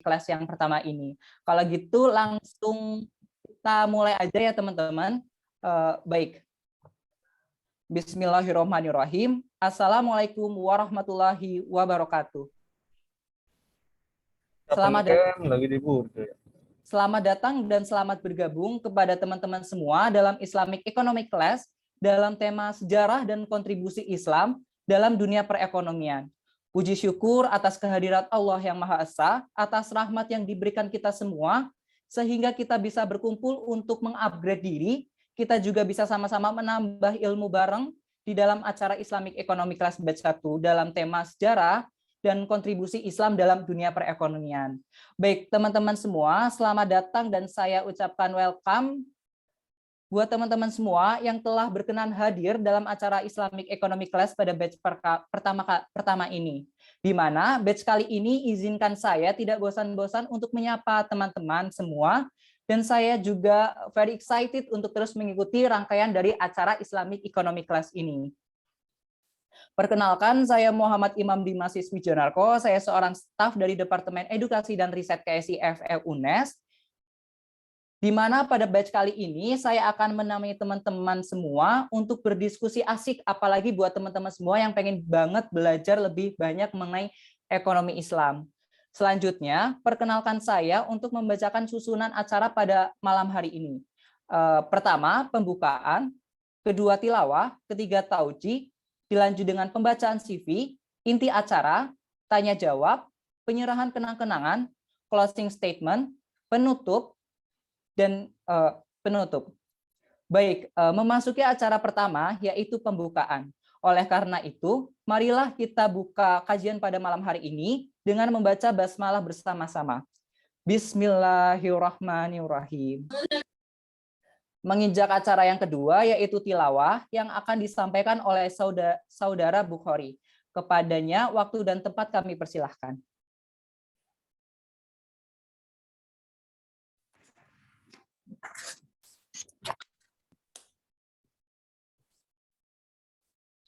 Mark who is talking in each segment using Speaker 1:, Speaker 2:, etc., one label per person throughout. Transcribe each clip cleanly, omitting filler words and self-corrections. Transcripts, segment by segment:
Speaker 1: kelas yang pertama ini. Kalau gitu langsung kita mulai aja ya teman-teman. Baik. Bismillahirrahmanirrahim. Assalamualaikum warahmatullahi wabarakatuh. Selamat datang dan selamat bergabung kepada teman-teman semua dalam Islamic Economic Class dalam tema sejarah dan kontribusi Islam dalam dunia perekonomian. Puji syukur atas kehadirat Allah yang Maha Esa, atas rahmat yang diberikan kita semua, sehingga kita bisa berkumpul untuk mengupgrade diri, kita juga bisa sama-sama menambah ilmu bareng di dalam acara Islamic Economic Class Batch 1 dalam tema sejarah dan kontribusi Islam dalam dunia perekonomian. Baik, teman-teman semua, selamat datang dan saya ucapkan welcome buat teman-teman semua yang telah berkenan hadir dalam acara Islamic Economic Class pada batch pertama ini. Di mana batch kali ini izinkan saya tidak bosan-bosan untuk menyapa teman-teman semua, dan saya juga very excited untuk terus mengikuti rangkaian dari acara Islamic Economic Class ini. Perkenalkan, saya Muhammad Imam Dimas Wiswijonarko, saya seorang staf dari Departemen Edukasi dan Riset KSI FE UNES, di mana pada batch kali ini saya akan menemani teman-teman semua untuk berdiskusi asik, apalagi buat teman-teman semua yang pengen banget belajar lebih banyak mengenai ekonomi Islam. Selanjutnya, perkenalkan saya untuk membacakan susunan acara pada malam hari ini. Pertama, pembukaan, kedua tilawah, ketiga tauji, dilanjut dengan pembacaan CV, inti acara, tanya jawab, penyerahan kenang-kenangan, closing statement, penutup, dan penutup. Baik, memasuki acara pertama yaitu pembukaan. Oleh karena itu, marilah kita buka kajian pada malam hari ini dengan membaca basmalah bersama-sama. Bismillahirrahmanirrahim. Menginjak acara yang kedua yaitu tilawah yang akan disampaikan oleh saudara Bukhari. Kepadanya waktu dan tempat kami persilahkan.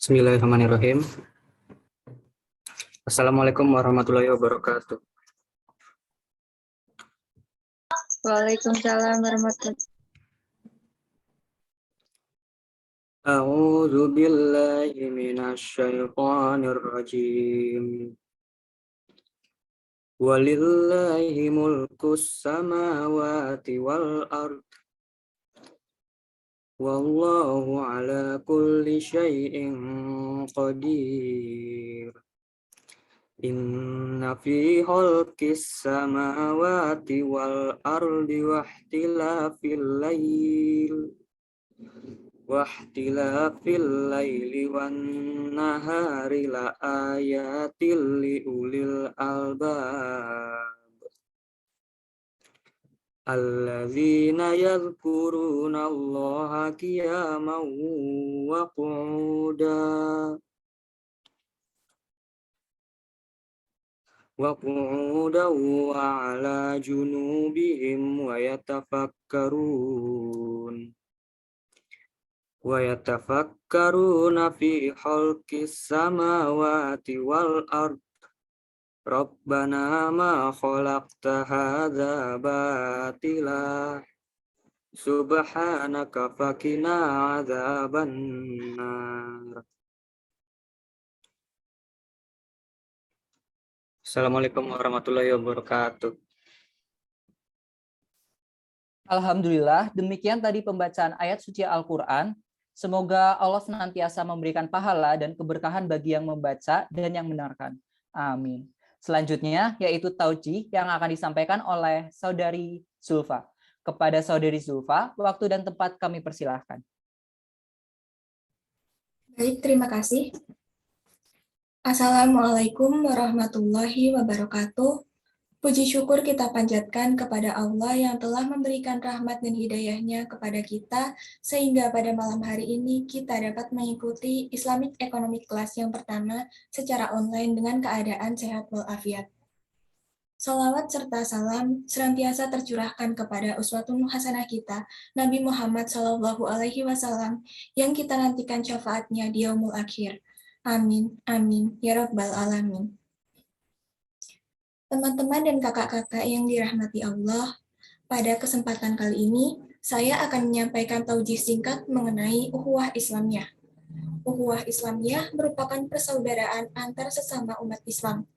Speaker 2: Bismillahirrahmanirrahim. Assalamualaikum warahmatullahi wabarakatuh.
Speaker 3: Waalaikumsalam warahmatullahi wabarakatuh.
Speaker 2: A'udzu billahi minasyaitonir rajim. Walillahi mulkus samawati wal ard. Wallahu ala kulli syai'in qadir. Inna fi khalqis samawati wal ardi wahtilafil lail wan nahari la ayatil li ulil albab alladzina yadhkuruna Allaha qiyaman wa qu'udan wa ala junubihim wa yatafakkaruna fi khalqis samawati wal ard. Rabbana ma khalaqta hadza batila subhanaka faqina adzaban nar. Assalamualaikum warahmatullahi wabarakatuh.
Speaker 1: Alhamdulillah, demikian tadi pembacaan ayat suci Al-Quran. Semoga Allah senantiasa memberikan pahala dan keberkahan bagi yang membaca dan yang mendengarkan. Amin. Selanjutnya, yaitu tauji yang akan disampaikan oleh Saudari Zulfa. Kepada Saudari Zulfa, waktu dan tempat kami persilahkan.
Speaker 3: Baik, terima kasih. Assalamualaikum warahmatullahi wabarakatuh. Puji syukur kita panjatkan kepada Allah yang telah memberikan rahmat dan hidayahnya kepada kita, sehingga pada malam hari ini kita dapat mengikuti Islamic Economic Class yang pertama secara online dengan keadaan sehat walafiat. Salawat serta salam senantiasa tercurahkan kepada uswatun hasanah kita, Nabi Muhammad SAW, yang kita nantikan syafaatnya di yaumul akhir. Amin, amin, ya rabbal alamin. Teman-teman dan kakak-kakak yang dirahmati Allah, pada kesempatan kali ini saya akan menyampaikan taujih singkat mengenai ukhuwah Islamiyah. Ukhuwah Islamiyah merupakan persaudaraan antar sesama umat Islam.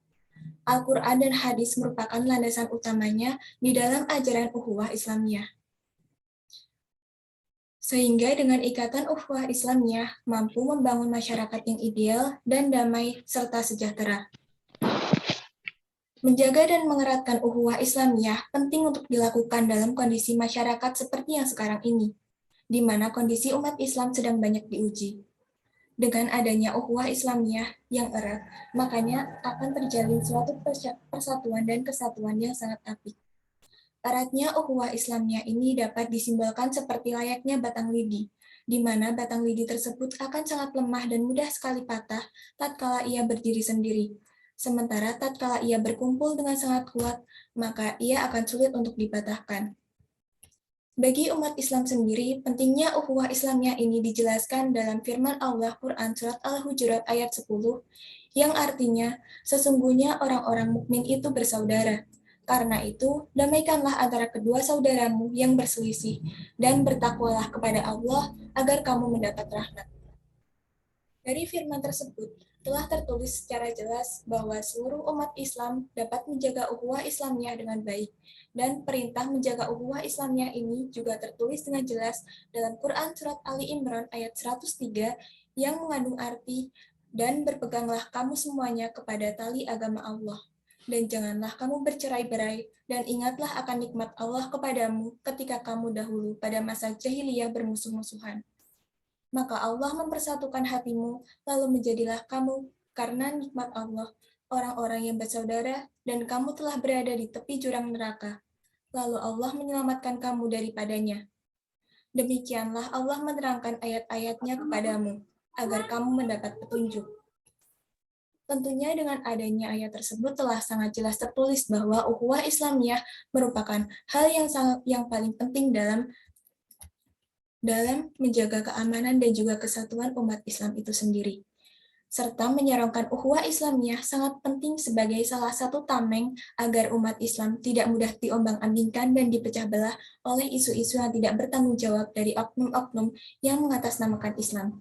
Speaker 3: Al-Quran dan hadis merupakan landasan utamanya di dalam ajaran ukhuwah Islamiyah. Sehingga dengan ikatan ukhuwah Islamiyah mampu membangun masyarakat yang ideal dan damai serta sejahtera. Menjaga dan mengeratkan ukhuwah Islamiyah penting untuk dilakukan dalam kondisi masyarakat seperti yang sekarang ini, di mana kondisi umat Islam sedang banyak diuji. Dengan adanya ukhuwah Islamiyah yang erat, makanya akan terjalin suatu persatuan dan kesatuan yang sangat apik. Eratnya ukhuwah Islamiyah ini dapat disimbolkan seperti layaknya batang lidi, di mana batang lidi tersebut akan sangat lemah dan mudah sekali patah tatkala ia berdiri sendiri. Sementara tatkala ia berkumpul dengan sangat kuat, maka ia akan sulit untuk dipatahkan. Bagi umat Islam sendiri, pentingnya ukhuwah Islamiyah ini dijelaskan dalam firman Allah Quran Surat Al-Hujurat ayat 10, yang artinya, sesungguhnya orang-orang mukmin itu bersaudara. Karena itu, damaikanlah antara kedua saudaramu yang berselisih, dan bertakwalah kepada Allah agar kamu mendapat rahmat. Dari firman tersebut, telah tertulis secara jelas bahwa seluruh umat Islam dapat menjaga ukhuwah Islamiyah dengan baik, dan perintah menjaga ukhuwah Islamiyah ini juga tertulis dengan jelas dalam Quran Surat Ali Imran ayat 103 yang mengandung arti, dan berpeganglah kamu semuanya kepada tali agama Allah, dan janganlah kamu bercerai-berai, dan ingatlah akan nikmat Allah kepadamu ketika kamu dahulu pada masa jahiliyah bermusuh-musuhan. Maka Allah mempersatukan hatimu, lalu menjadilah kamu karena nikmat Allah, orang-orang yang bersaudara, dan kamu telah berada di tepi jurang neraka. Lalu Allah menyelamatkan kamu daripadanya. Demikianlah Allah menerangkan ayat-ayatnya kepadamu, agar kamu mendapat petunjuk. Tentunya dengan adanya ayat tersebut telah sangat jelas tertulis bahwa ukhuwah Islamiyah merupakan hal yang paling penting dalam menjaga keamanan dan juga kesatuan umat Islam itu sendiri. Serta menyorongkan ukhuwah Islamiyah sangat penting sebagai salah satu tameng agar umat Islam tidak mudah diombang-ambingkan dan dipecah belah oleh isu-isu yang tidak bertanggung jawab dari oknum-oknum yang mengatasnamakan Islam.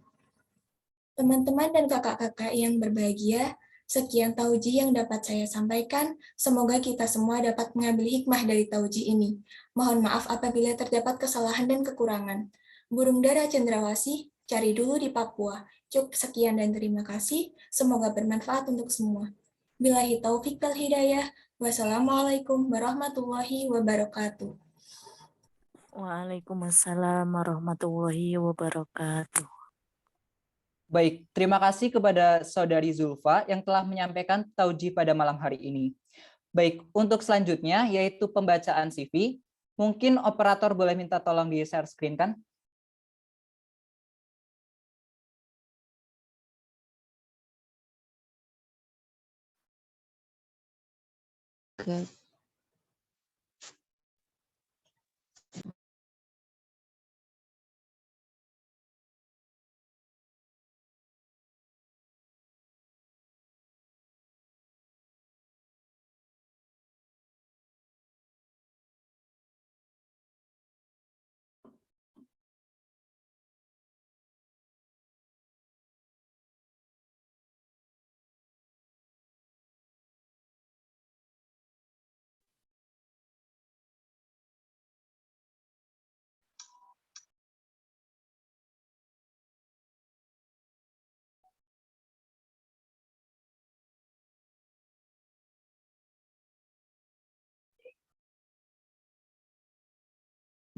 Speaker 3: Teman-teman dan kakak-kakak yang berbahagia, sekian taujih yang dapat saya sampaikan. Semoga kita semua dapat mengambil hikmah dari taujih ini. Mohon maaf apabila terdapat kesalahan dan kekurangan. Burung dara cendrawasih, cari dulu di Papua. Cukup sekian dan terima kasih. Semoga bermanfaat untuk semua. Billahi taufik wal hidayah. Wassalamualaikum warahmatullahi wabarakatuh.
Speaker 4: Waalaikumsalam warahmatullahi wabarakatuh.
Speaker 1: Baik, terima kasih kepada Saudari Zulfa yang telah menyampaikan taujih pada malam hari ini. Baik, untuk selanjutnya yaitu pembacaan CV. Mungkin operator boleh minta tolong di share screen kan?
Speaker 4: Oke.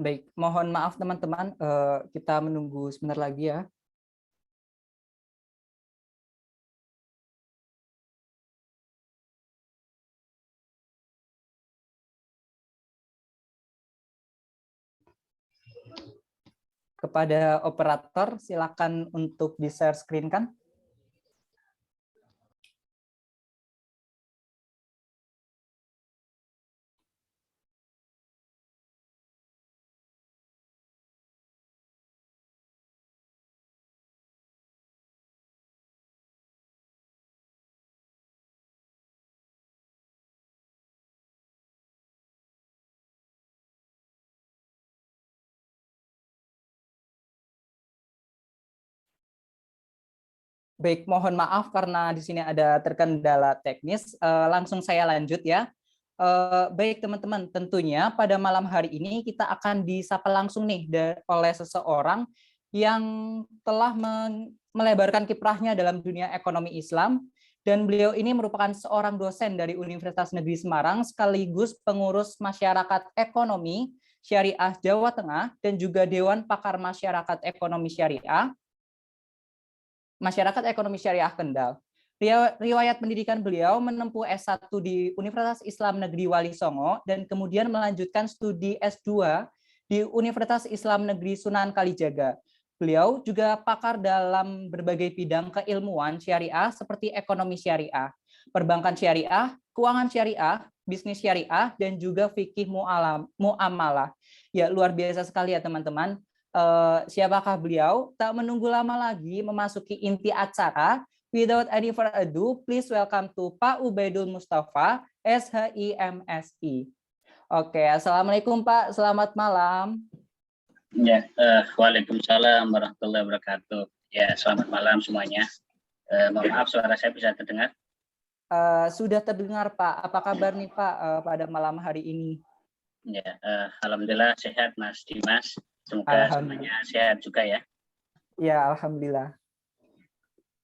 Speaker 1: Baik, mohon maaf teman-teman, kita menunggu sebentar lagi ya. Kepada operator, silakan untuk di-share screen kan? Baik, mohon maaf karena di sini ada terkendala teknis. Langsung saya lanjut ya. Baik teman-teman, tentunya pada malam hari ini kita akan disapa langsung nih oleh seseorang yang telah melebarkan kiprahnya dalam dunia ekonomi Islam, dan beliau ini merupakan seorang dosen dari Universitas Negeri Semarang sekaligus pengurus masyarakat ekonomi Syariah Jawa Tengah dan juga Dewan Pakar Masyarakat Ekonomi Syariah Kendal. Riwayat pendidikan beliau menempuh S1 di Universitas Islam Negeri Wali Songo dan kemudian melanjutkan studi S2 di Universitas Islam Negeri Sunan Kalijaga. Beliau juga pakar dalam berbagai bidang keilmuan syariah seperti ekonomi syariah, perbankan syariah, keuangan syariah, bisnis syariah, dan juga fikih muamalah. Ya, luar biasa sekali ya teman-teman. Siapakah beliau? Tak menunggu lama lagi memasuki inti acara. Without any further ado, please welcome to Pak Ubaidul Mustafa, SHIMSI. Oke, Assalamualaikum Pak, selamat malam.
Speaker 5: Ya, waalaikumsalam warahmatullahi wabarakatuh. Ya, selamat malam semuanya. Mohon maaf suara saya bisa terdengar?
Speaker 1: Sudah terdengar Pak. Apa kabar nih Pak pada malam hari ini?
Speaker 5: Ya, alhamdulillah sehat Mas Dimas. Semoga semuanya sehat juga ya.
Speaker 1: Ya, alhamdulillah.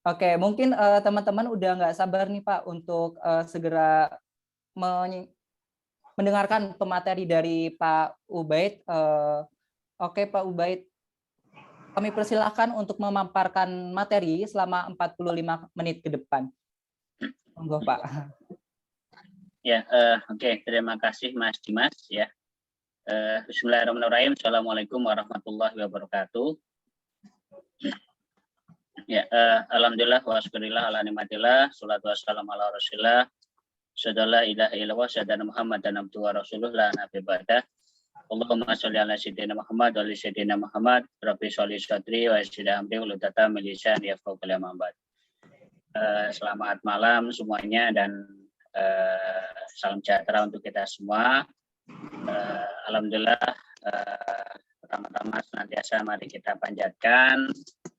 Speaker 1: Oke, mungkin teman-teman udah nggak sabar nih Pak untuk segera mendengarkan pemateri dari Pak Ubaid. Oke Pak Ubaid, kami persilahkan untuk memaparkan materi selama 45 menit ke depan. Monggo Pak.
Speaker 5: Ya, oke, terima kasih Mas Dimas ya. Bismillahirrahmanirrahim. Assalamualaikum warahmatullahi wabarakatuh. Ya, alhamdulillah wa syukurillah ala nikmatillah, sholatu wassalamu ala rasulillah, syadallah ilaha illallah, syadana Muhammad dan abduhu wa rasuluh la nabi ba'dah. Allahumma sholli ala sayyidina Muhammad wa ali sayyidina Muhammad, rabbi sholli sadri wa yassir amri wa hludatan min lisani yafqahu qawli. Selamat malam semuanya dan salam sejahtera untuk kita semua. Alhamdulillah, pertama-tama senantiasa mari kita panjatkan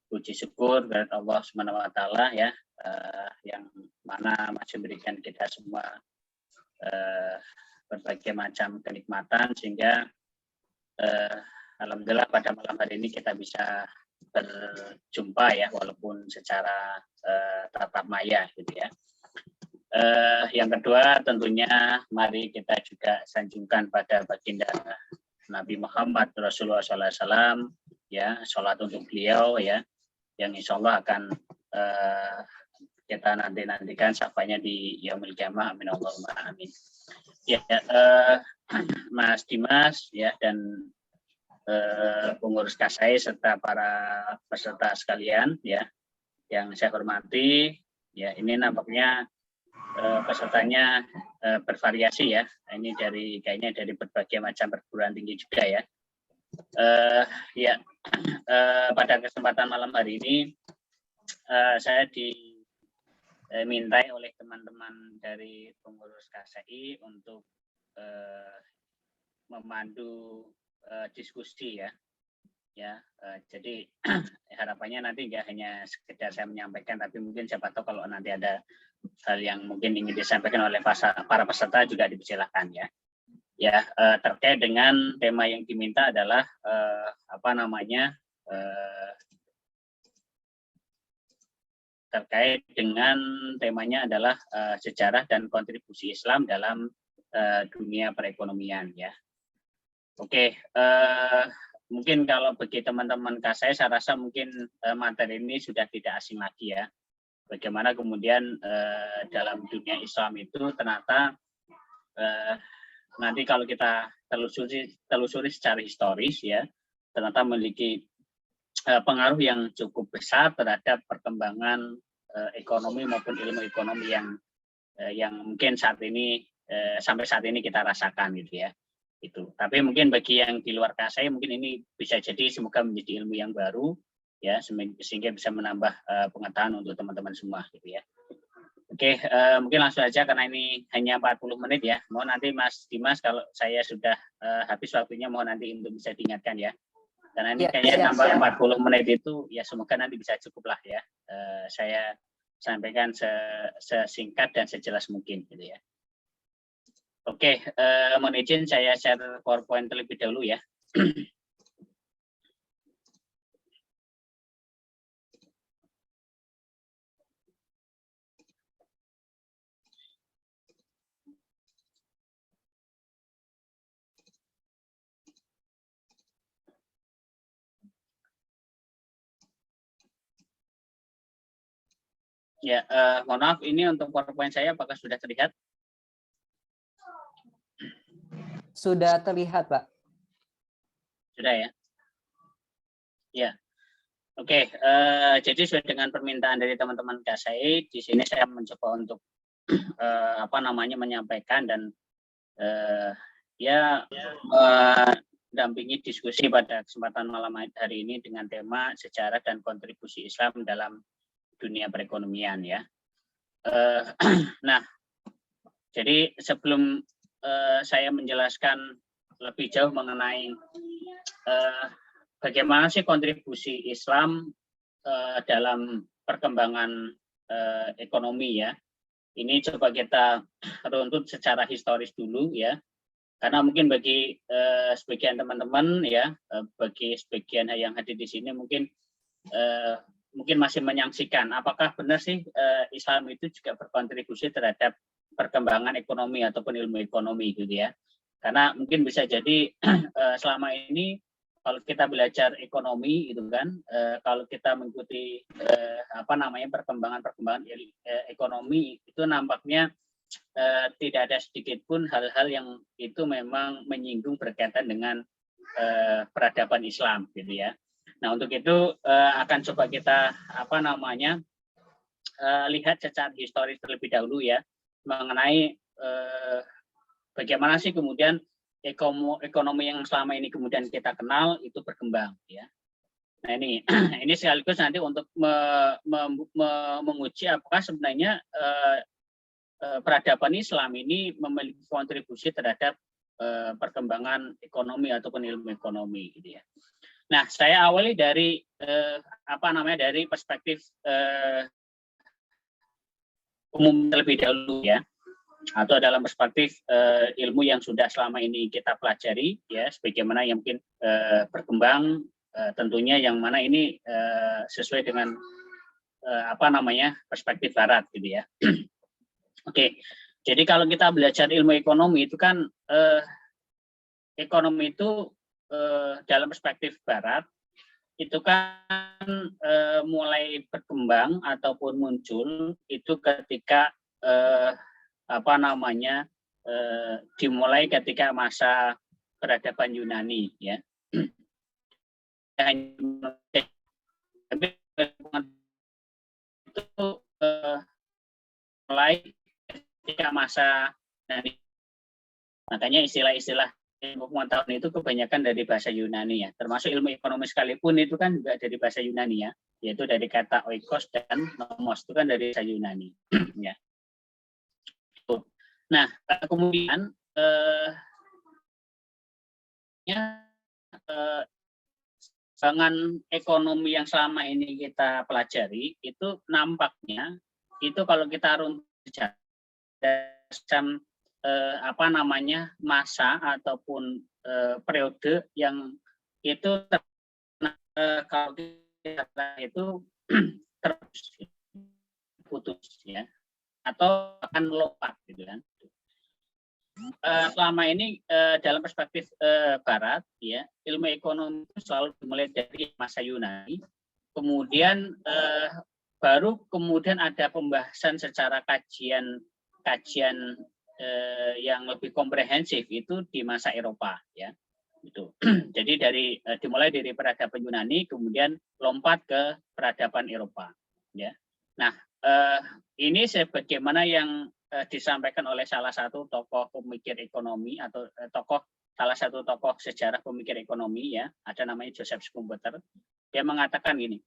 Speaker 5: puji syukur kepada Allah Subhanahu wa taala ya, yang mana masih berikan kita semua berbagai macam kenikmatan sehingga alhamdulillah pada malam hari ini kita bisa berjumpa ya, walaupun secara tatap maya gitu ya. Yang kedua tentunya mari kita juga sanjungkan pada baginda Nabi Muhammad Rasulullah SAW ya, sholat untuk beliau ya, yang insya Allah akan kita nantikan syafaatnya di yaumil qiyamah, amin Allahumma amin. Ya, Mas Dimas ya dan pengurus KSAI serta para peserta sekalian ya yang saya hormati ya, ini nampaknya pesertanya bervariasi ya. Ini kayaknya dari berbagai macam perguruan tinggi juga ya. Pada kesempatan malam hari ini saya dimintai oleh teman-teman dari pengurus KSAI untuk memandu diskusi ya. Jadi harapannya nanti nggak hanya sekedar saya menyampaikan, tapi mungkin siapa tahu kalau nanti ada hal yang mungkin ingin disampaikan oleh para peserta juga dipersilakan ya. Terkait dengan tema yang diminta adalah terkait dengan temanya adalah sejarah dan kontribusi Islam dalam dunia perekonomian ya. Oke, mungkin kalau bagi teman-teman KSAI saya rasa mungkin materi ini sudah tidak asing lagi ya. Bagaimana kemudian dalam dunia Islam itu ternyata nanti kalau kita telusuri secara historis ya, ternyata memiliki pengaruh yang cukup besar terhadap perkembangan ekonomi maupun ilmu ekonomi yang mungkin sampai saat ini kita rasakan gitu ya. Itu. Tapi mungkin bagi yang di luar KSAI mungkin ini bisa jadi semoga menjadi ilmu yang baru ya, sehingga bisa menambah pengetahuan untuk teman-teman semua gitu ya. Oke, mungkin langsung aja karena ini hanya 40 menit ya. Mohon nanti Mas Dimas kalau saya sudah habis waktunya mohon nanti untuk bisa diingatkan ya. Karena ini
Speaker 1: Ya,
Speaker 5: kayaknya
Speaker 1: siap,
Speaker 5: nambah
Speaker 1: siap.
Speaker 5: 40 menit itu ya semoga nanti bisa cukup lah ya. Saya sampaikan sesingkat dan sejelas mungkin gitu ya. Oke, mohon izin saya share PowerPoint terlebih dahulu ya. Ya, mohon maaf ini untuk PowerPoint saya apakah sudah terlihat?
Speaker 1: Sudah terlihat, Pak.
Speaker 5: Sudah ya? Ya. Oke, jadi sesuai dengan permintaan dari teman-teman KSI, di sini saya mencoba untuk menyampaikan dan mendampingi diskusi pada kesempatan malam hari ini dengan tema sejarah dan kontribusi Islam dalam dunia perekonomian ya. Nah, jadi sebelum saya menjelaskan lebih jauh mengenai bagaimana sih kontribusi Islam dalam perkembangan ekonomi ya. Ini coba kita runtut secara historis dulu ya. Karena mungkin bagi sebagian teman-teman ya, bagi sebagian yang hadir di sini mungkin masih menyaksikan apakah benar sih Islam itu juga berkontribusi terhadap perkembangan ekonomi ataupun ilmu ekonomi gitu ya. Karena mungkin bisa jadi selama ini kalau kita belajar ekonomi itu kan, kalau kita mengikuti perkembangan ekonomi itu nampaknya tidak ada sedikit pun hal-hal yang itu memang menyinggung berkaitan dengan peradaban Islam gitu ya. Nah untuk itu akan coba kita lihat secara historis terlebih dahulu ya mengenai bagaimana sih kemudian ekonomi yang selama ini kemudian kita kenal itu berkembang ya. Nah ini sekaligus nanti untuk menguji apakah sebenarnya peradaban Islam ini memiliki kontribusi terhadap perkembangan ekonomi ataupun ilmu ekonomi gitu ya. Nah, saya awali dari dari perspektif umum terlebih dahulu ya, atau dalam perspektif ilmu yang sudah selama ini kita pelajari ya, sebagaimana yang mungkin berkembang tentunya yang mana ini sesuai dengan perspektif Barat gitu ya. Oke, jadi kalau kita belajar ilmu ekonomi itu kan ekonomi itu dalam perspektif Barat itu kan mulai berkembang ataupun muncul itu ketika dimulai ketika masa peradaban Yunani ya. Itu mulai ketika masa Yunani. Makanya istilah-istilah ilmu pengetahuan itu kebanyakan dari bahasa Yunani ya, termasuk ilmu ekonomi sekalipun itu kan juga dari bahasa Yunani ya, yaitu dari kata oikos dan nomos itu kan dari bahasa Yunani ya. Nah kemudian perkembangan ekonomi yang selama ini kita pelajari itu nampaknya itu kalau kita runtuh masa ataupun periode yang itu kalau kita itu terputus ya atau akan lompat gitu kan. Selama ini dalam perspektif Barat ya, ilmu ekonomi itu selalu dimulai dari masa Yunani, kemudian baru kemudian ada pembahasan secara kajian yang lebih komprehensif itu di masa Eropa ya itu. Jadi dimulai dari peradaban Yunani kemudian lompat ke peradaban Eropa ya. Nah ini sebagaimana yang disampaikan oleh salah satu tokoh pemikir ekonomi atau salah satu tokoh sejarah pemikir ekonomi ya, ada namanya Joseph Schumpeter. Dia mengatakan gini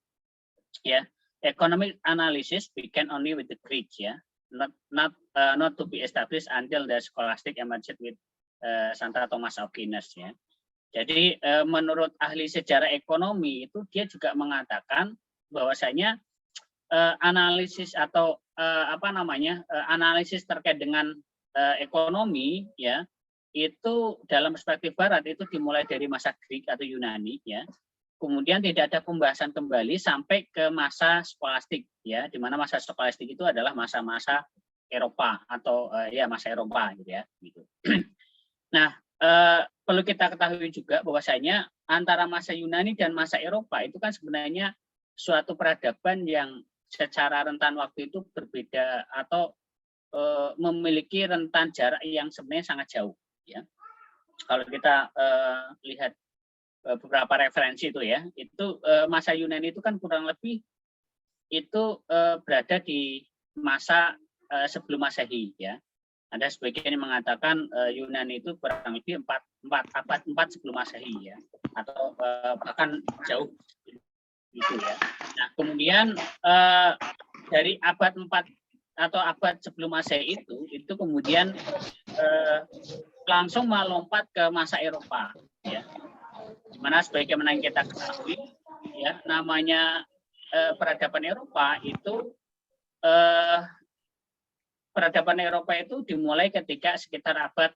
Speaker 5: ya, economic analysis began only with the Greeks ya, not to be established until the scholastic emerged with Santo Thomas Aquinas ya. Jadi menurut ahli sejarah ekonomi itu dia juga mengatakan bahwasanya analisis atau analisis terkait dengan ekonomi ya itu dalam perspektif Barat itu dimulai dari masa Greek atau Yunani ya. Kemudian tidak ada pembahasan kembali sampai ke masa skolastik ya, di mana masa skolastik itu adalah masa-masa Eropa atau ya masa Eropa gitu ya gitu. Nah, perlu kita ketahui juga bahwasanya antara masa Yunani dan masa Eropa itu kan sebenarnya suatu peradaban yang secara rentan waktu itu berbeda atau memiliki rentan jarak yang sebenarnya sangat jauh ya. Kalau kita lihat beberapa referensi itu ya, itu masa Yunani itu kan kurang lebih itu berada di masa sebelum Masehi ya. Ada sebagian yang mengatakan Yunani itu kurang lebih 4 abad sebelum Masehi ya, atau bahkan jauh gitu ya. Nah, kemudian dari abad 4 atau abad sebelum Masehi itu kemudian langsung melompat ke masa Eropa ya. Dimana sebagaimana yang kita ketahui ya, namanya peradaban Eropa itu dimulai ketika sekitar abad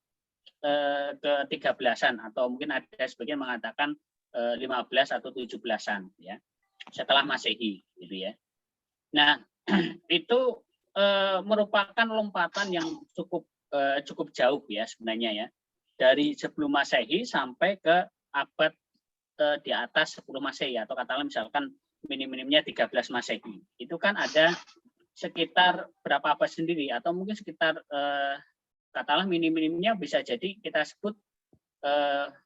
Speaker 5: ke-13-an atau mungkin ada sebagian mengatakan 15 atau 17-an ya, setelah Masehi gitu ya. Nah, itu merupakan lompatan yang cukup jauh ya sebenarnya ya, dari sebelum Masehi sampai ke abad di atas 10 Masehi atau katakanlah misalkan minim-minimnya 13 Masehi. Itu kan ada sekitar berapa abad sendiri atau mungkin sekitar katakanlah minim-minimnya bisa jadi kita sebut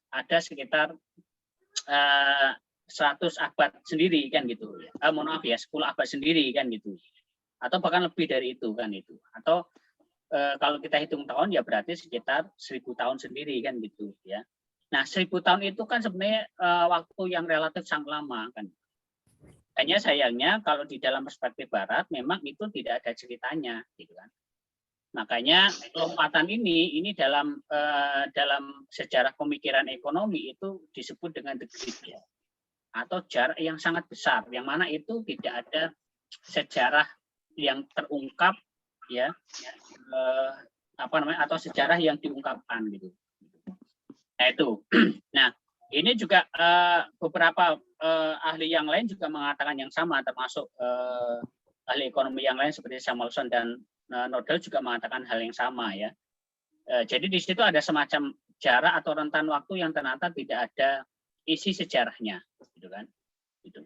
Speaker 5: ada sekitar 100 abad sendiri kan gitu. Mohon maaf ya, 10 abad sendiri kan gitu. Atau bahkan lebih dari itu kan itu. Atau kalau kita hitung tahun ya berarti sekitar 1000 tahun sendiri kan gitu ya. Nah, 1000 tahun itu kan sebenarnya waktu yang relatif sangat lama kan. Hanya sayangnya kalau di dalam perspektif Barat memang itu tidak ada ceritanya gitu kan. Makanya lompatan ini dalam sejarah pemikiran ekonomi itu disebut dengan the Great Gap atau jarak yang sangat besar, yang mana itu tidak ada sejarah yang terungkap ya, atau sejarah yang diungkapkan gitu. Nah itu. Nah ini juga beberapa ahli yang lain juga mengatakan yang sama, termasuk ahli ekonomi yang lain seperti Samuelson dan Nodal juga mengatakan hal yang sama ya. Jadi di situ ada semacam jarak atau rentan waktu yang ternyata tidak ada isi sejarahnya, gitu kan? Gitu.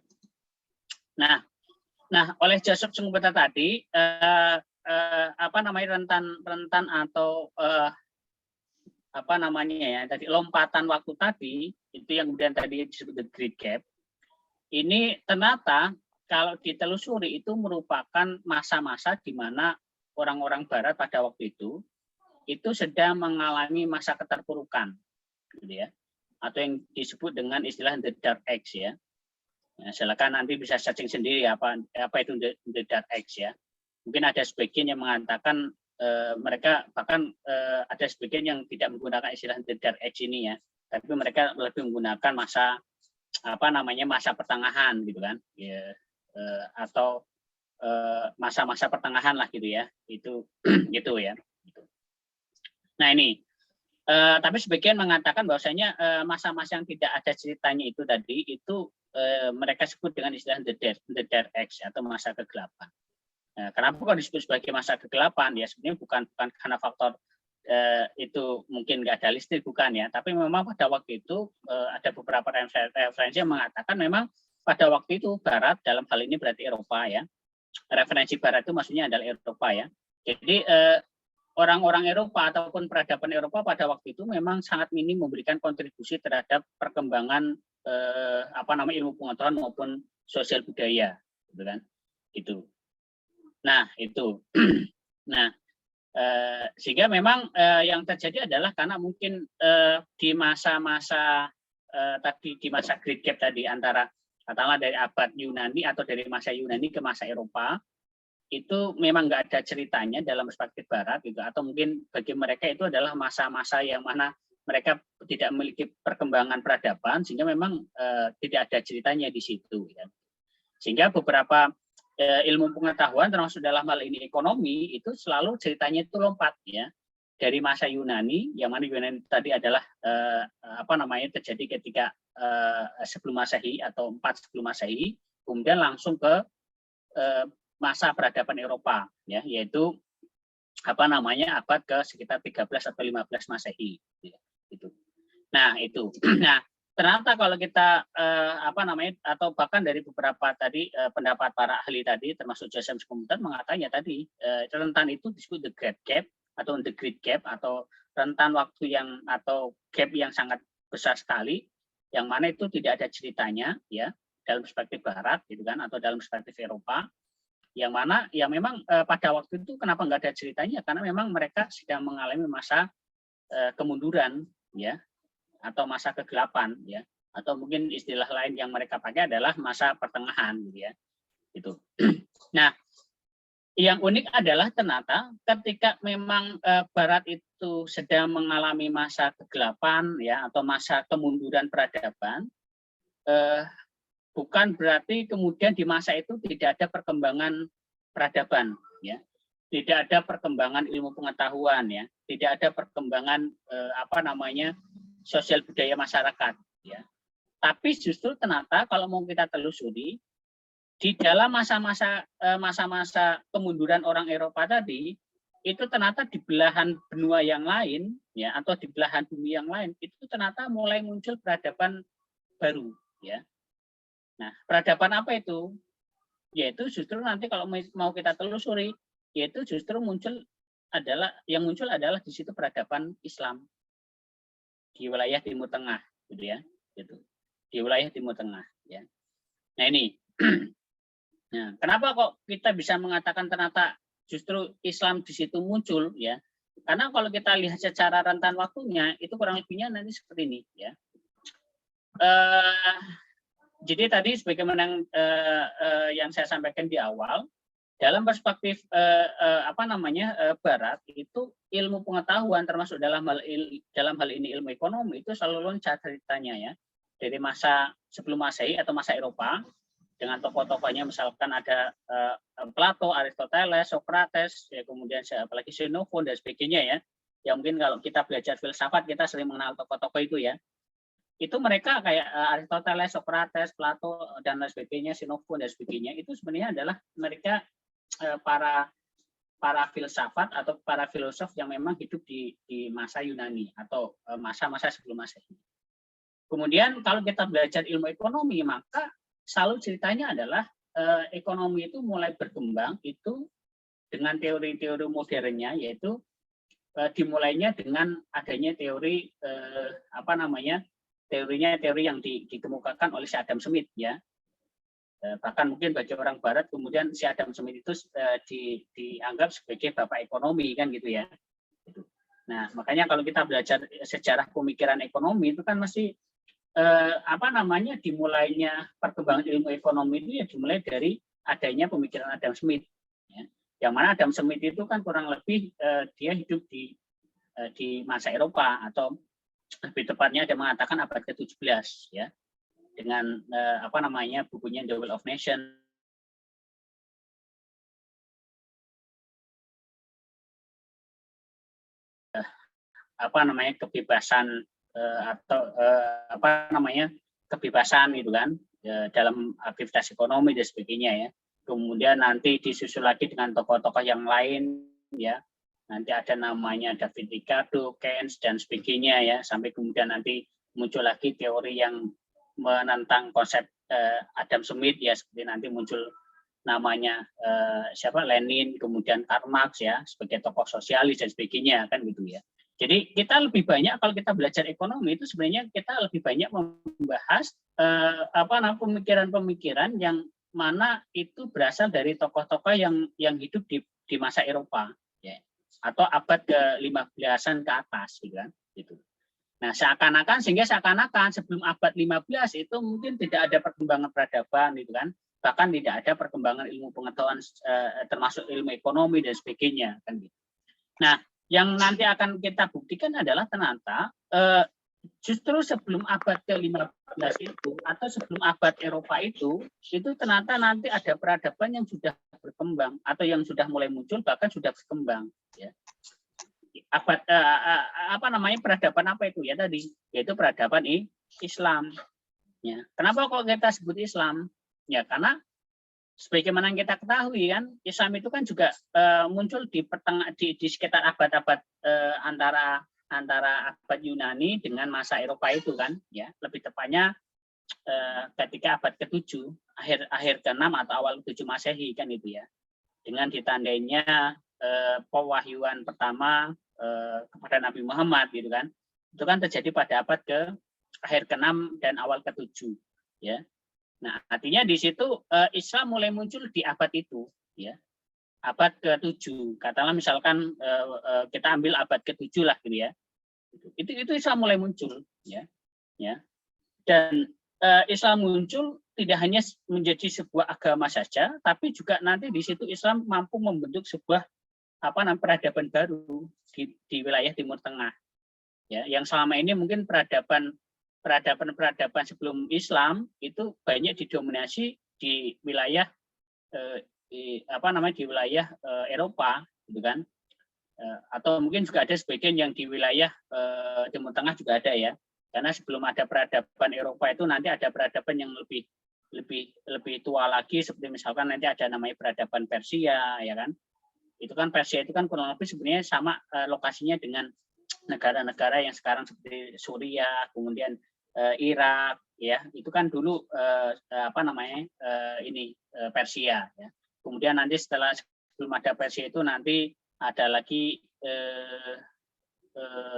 Speaker 5: Nah oleh Joseph Schumpeter tadi rentan atau tadi lompatan waktu tadi itu yang kemudian tadi disebut the Great Gap. Ini ternyata kalau ditelusuri itu merupakan masa-masa di mana orang-orang Barat pada waktu itu sedang mengalami masa keterpurukan, gitu ya, atau yang disebut dengan istilah the Dark Age ya. Silakan nanti bisa searching sendiri apa itu the Dark Age ya. Mungkin ada sebagian yang mengatakan mereka bahkan ada sebagian yang tidak menggunakan istilah the Dark Age ini ya, tapi mereka lebih menggunakan masa masa pertengahan gitu kan, ya, atau masa-masa pertengahan lah gitu ya, itu gitu ya. Gitu. Nah ini, tapi sebagian mengatakan bahwasanya masa-masa yang tidak ada ceritanya itu tadi itu mereka sebut dengan istilah the Dark Age atau masa kegelapan. Kenapa kok disebut sebagai masa kegelapan? Ya sebenarnya bukan karena faktor itu mungkin nggak ada listrik, bukan ya. Tapi memang pada waktu itu ada beberapa referensi yang mengatakan memang pada waktu itu Barat, dalam hal ini berarti Eropa ya. Referensi Barat itu maksudnya adalah Eropa ya. Jadi orang-orang Eropa ataupun peradaban Eropa pada waktu itu memang sangat minim memberikan kontribusi terhadap perkembangan ilmu pengetahuan maupun sosial budaya, gitu kan? Gitu. Nah itu, sehingga memang yang terjadi adalah karena mungkin di masa-masa tadi di masa Great Gap tadi antara katakanlah dari abad Yunani atau dari masa Yunani ke masa Eropa itu memang nggak ada ceritanya dalam perspektif Barat gitu, atau mungkin bagi mereka itu adalah masa-masa yang mana mereka tidak memiliki perkembangan peradaban sehingga memang tidak ada ceritanya di situ ya. Sehingga beberapa ilmu pengetahuan termasuk dalam hal ini ekonomi itu selalu ceritanya itu lompat ya dari masa Yunani, yang mana Yunani tadi adalah terjadi ketika sebelum Masehi atau 4 sebelum Masehi, kemudian langsung ke masa peradaban Eropa ya, yaitu abad ke sekitar 13 atau 15 Masehi ya, gitu. Nah, itu. Nah, ternyata kalau kita atau bahkan dari beberapa tadi pendapat para ahli tadi termasuk Joseph Schumpeter mengatakan ya tadi rentan itu disebut the great gap atau the great gap atau rentan waktu yang atau gap yang sangat besar sekali yang mana itu tidak ada ceritanya ya dalam perspektif barat gitu kan atau dalam perspektif Eropa yang mana ya memang pada waktu itu kenapa nggak ada ceritanya karena memang mereka sedang mengalami masa kemunduran ya atau masa kegelapan ya atau mungkin istilah lain yang mereka pakai adalah masa pertengahan gitu ya itu. Nah, yang unik adalah ternyata ketika memang barat itu sedang mengalami masa kegelapan ya atau masa kemunduran peradaban bukan berarti kemudian di masa itu tidak ada perkembangan peradaban ya. Tidak ada perkembangan ilmu pengetahuan ya, tidak ada perkembangan sosial budaya masyarakat ya. Tapi justru ternyata kalau mau kita telusuri di dalam masa-masa kemunduran orang Eropa tadi itu ternyata di belahan benua yang lain ya atau di belahan bumi yang lain itu ternyata mulai muncul peradaban baru ya. Nah, peradaban apa itu? Yaitu justru nanti kalau mau kita telusuri yaitu justru muncul adalah di situ peradaban Islam di wilayah Timur Tengah gitu ya gitu di wilayah Timur Tengah ya. Nah ini nah, kenapa kok kita bisa mengatakan ternyata justru Islam di situ muncul ya karena kalau kita lihat secara rentan waktunya itu kurang lebihnya nanti seperti ini ya. Jadi tadi sebagaimana yang saya sampaikan di awal dalam perspektif barat itu ilmu pengetahuan termasuk dalam hal ini ilmu ekonomi itu selalu loncat ceritanya ya dari masa sebelum Masehi atau masa Eropa dengan tokoh-tokohnya misalkan ada Plato, Aristoteles, Socrates ya kemudian apalagi Xenophon dan sebagainya ya yang mungkin kalau kita belajar filsafat kita sering mengenal tokoh-tokoh itu ya itu mereka kayak Aristoteles, Socrates, Plato dan lain sebagainya, Xenophon dan sebagainya itu sebenarnya adalah mereka para filsafat atau para filosof yang memang hidup di masa Yunani atau masa-masa sebelum Masehi. Kemudian kalau kita belajar ilmu ekonomi maka selalu ceritanya adalah ekonomi itu mulai berkembang itu dengan teori-teori modernnya yaitu dimulainya dengan adanya teori teori yang dikemukakan oleh si Adam Smith ya. Bahkan mungkin bagi orang barat kemudian si Adam Smith itu dianggap sebagai bapak ekonomi kan gitu ya. Nah, makanya kalau kita belajar sejarah pemikiran ekonomi itu kan mesti dimulainya perkembangan ilmu ekonomi itu ya dimulai dari adanya pemikiran Adam Smith ya. Yang mana Adam Smith itu kan kurang lebih dia hidup di masa Eropa atau lebih tepatnya dia mengatakan abad ke-17 ya. Dengan bukunya The Will of Nation kebebasan kebebasan gitu kan dalam aktivitas ekonomi dan sebagainya ya. Kemudian nanti disusul lagi dengan tokoh-tokoh yang lain ya. Nanti ada namanya David Ricardo, Keynes dan sebagainya ya. Sampai kemudian nanti muncul lagi teori yang menentang konsep Adam Smith ya seperti nanti muncul namanya Lenin kemudian Karl Marx ya sebagai tokoh sosialis dan sebagainya kan gitu ya. Jadi kita lebih banyak kalau kita belajar ekonomi itu sebenarnya kita lebih banyak membahas pemikiran-pemikiran yang mana itu berasal dari tokoh-tokoh yang hidup di masa Eropa ya atau abad ke-15-an ke atas gitu kan gitu. Nah, seakan-akan sebelum abad 15 itu mungkin tidak ada perkembangan peradaban gitu kan. Bahkan tidak ada perkembangan ilmu pengetahuan termasuk ilmu ekonomi dan sebagainya kan gitu. Nah, Yang nanti akan kita buktikan adalah ternyata justru sebelum abad ke-15 itu atau sebelum abad Eropa itu ternyata nanti ada peradaban yang sudah berkembang atau yang sudah mulai muncul bahkan sudah berkembang ya. Abad peradaban apa itu ya tadi, yaitu peradaban Islam ya. Kenapa kok kita sebut Islam ya? Karena sebagaimana yang kita ketahui kan, Islam itu kan juga muncul di sekitar abad-abad antara abad Yunani dengan masa Eropa itu kan, ya lebih tepatnya ketika abad ke-7, akhir ke-6 atau awal ke-7 Masehi kan itu ya, dengan ditandainya pewahyuan pertama kepada Nabi Muhammad gitu kan, itu kan terjadi pada abad akhir ke-6 dan awal ke-7 ya. Nah, artinya di situ Islam mulai muncul di abad itu, ya, abad ke-7. Katakanlah misalkan kita ambil abad ke-7 lah, gitu ya. Itu Islam mulai muncul, ya. Dan Islam muncul tidak hanya menjadi sebuah agama saja, tapi juga nanti di situ Islam mampu membentuk sebuah peradaban baru di wilayah Timur Tengah, ya. Yang selama ini mungkin peradaban sebelum Islam itu banyak didominasi di wilayah di wilayah Eropa gitu kan, atau mungkin juga ada sebagian yang di wilayah Timur Tengah juga ada ya, karena sebelum ada peradaban Eropa itu nanti ada peradaban yang lebih tua lagi, seperti misalkan nanti ada namanya peradaban Persia ya kan, itu kan Persia itu kan kurang lebih sebenarnya sama lokasinya dengan negara-negara yang sekarang seperti Suriah, kemudian Irak ya, itu kan dulu Persia ya. Kemudian nanti sebelum ada Persia itu nanti ada lagi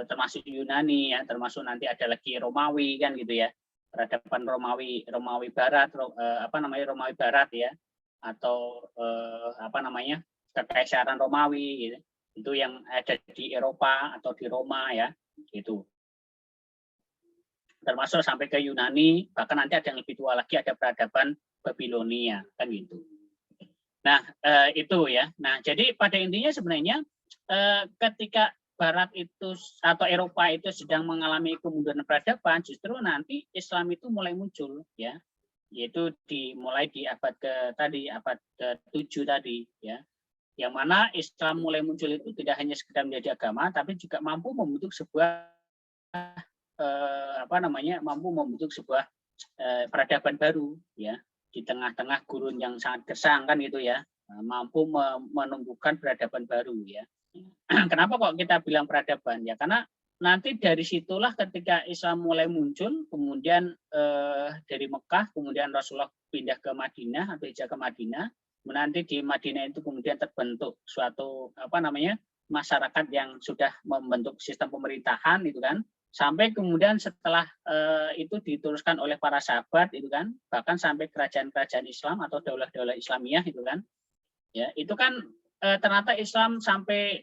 Speaker 5: termasuk Yunani ya, termasuk nanti ada lagi Romawi kan gitu ya. Peradaban Romawi Barat, Romawi Barat ya, atau Kekaisaran Romawi gitu. Itu yang ada di Eropa atau di Roma ya, gitu. Termasuk sampai ke Yunani, bahkan nanti ada yang lebih tua lagi, ada peradaban Babilonia kan gitu. Nah itu ya. Nah jadi pada intinya sebenarnya ketika Barat itu atau Eropa itu sedang mengalami kemunduran peradaban, justru nanti Islam itu mulai muncul ya, yaitu dimulai di abad ke-7 tadi ya, yang mana Islam mulai muncul itu tidak hanya sekedar menjadi agama, tapi juga mampu membentuk sebuah peradaban baru ya, di tengah-tengah gurun yang sangat gersang kan gitu ya, mampu menumbuhkan peradaban baru ya. Kenapa kok kita bilang peradaban ya? Karena nanti dari situlah ketika Islam mulai muncul, kemudian dari Mekah, kemudian Rasulullah pindah ke Madinah atau hijrah ke Madinah, nanti di Madinah itu kemudian terbentuk suatu masyarakat yang sudah membentuk sistem pemerintahan itu kan. Sampai kemudian setelah itu diteruskan oleh para sahabat itu kan, bahkan sampai kerajaan-kerajaan Islam atau daulah-daulah Islamiyah itu kan, ya itu kan ternyata Islam sampai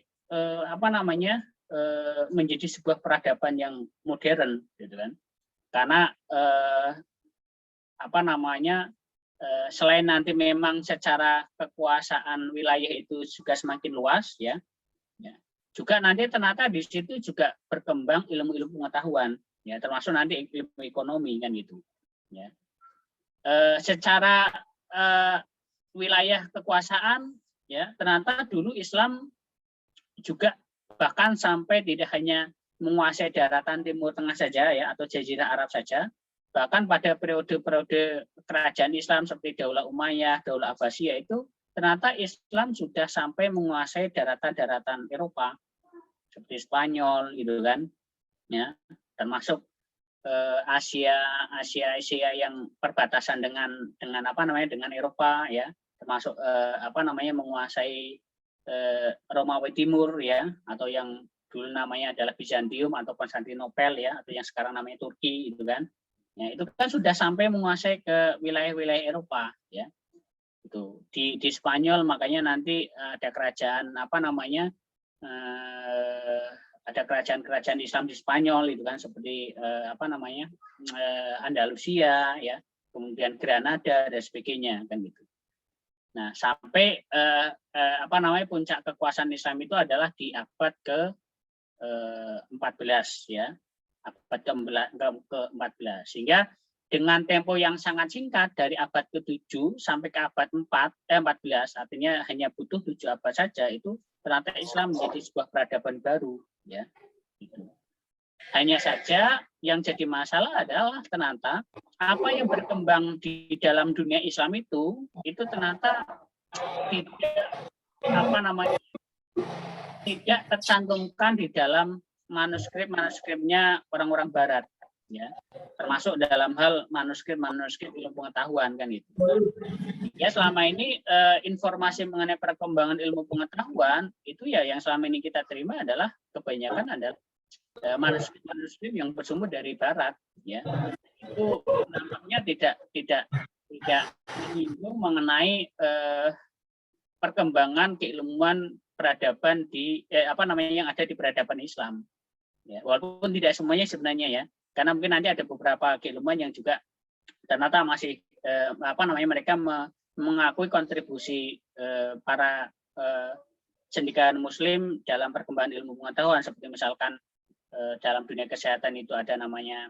Speaker 5: menjadi sebuah peradaban yang modern gitu kan, karena selain nanti memang secara kekuasaan wilayah itu juga semakin luas ya. Juga nanti ternyata di situ juga berkembang ilmu-ilmu pengetahuan ya, termasuk nanti ilmu ekonomi kan gitu ya. Secara wilayah kekuasaan ya, ternyata dulu Islam juga bahkan sampai tidak hanya menguasai daratan Timur Tengah saja ya, atau Jazirah Arab saja, bahkan pada periode-periode kerajaan Islam seperti Daulah Umayyah, Daulah Abbasiyah itu ternyata Islam sudah sampai menguasai daratan-daratan Eropa seperti Spanyol gitu kan ya, termasuk Asia yang perbatasan dengan Eropa ya, termasuk menguasai Romawi Timur ya, atau yang dulu namanya adalah Bizantium atau Konstantinopel ya, atau yang sekarang namanya Turki gitu kan ya, itu kan sudah sampai menguasai ke wilayah-wilayah Eropa ya. Itu di Spanyol, makanya nanti ada kerajaan ada kerajaan-kerajaan Islam di Spanyol itu kan, seperti Andalusia ya, kemudian Granada dan sebagainya kan gitu. Nah sampai puncak kekuasaan Islam itu adalah di abad ke-14 ya, abad ke-14. Sehingga dengan tempo yang sangat singkat dari abad ke-7 sampai ke abad 14, artinya hanya butuh 7 abad saja, itu ternyata Islam menjadi sebuah peradaban baru ya. Gitu. Hanya saja yang jadi masalah adalah ternyata apa yang berkembang di dalam dunia Islam itu ternyata tidak tercantumkan di dalam manuskripnya orang-orang Barat, ya, termasuk dalam hal manuskrip ilmu pengetahuan kan itu. Ya selama ini informasi mengenai perkembangan ilmu pengetahuan itu ya yang selama ini kita terima adalah kebanyakan adalah manuskrip yang bersumber dari Barat, ya. Itu nampaknya tidak menyinggung mengenai perkembangan keilmuan peradaban di yang ada di peradaban Islam. Ya, walaupun tidak semuanya sebenarnya ya, karena mungkin nanti ada beberapa keilmuan yang juga ternyata masih mereka mengakui kontribusi para cendekiawan Muslim dalam perkembangan ilmu pengetahuan, seperti misalkan dalam dunia kesehatan itu ada namanya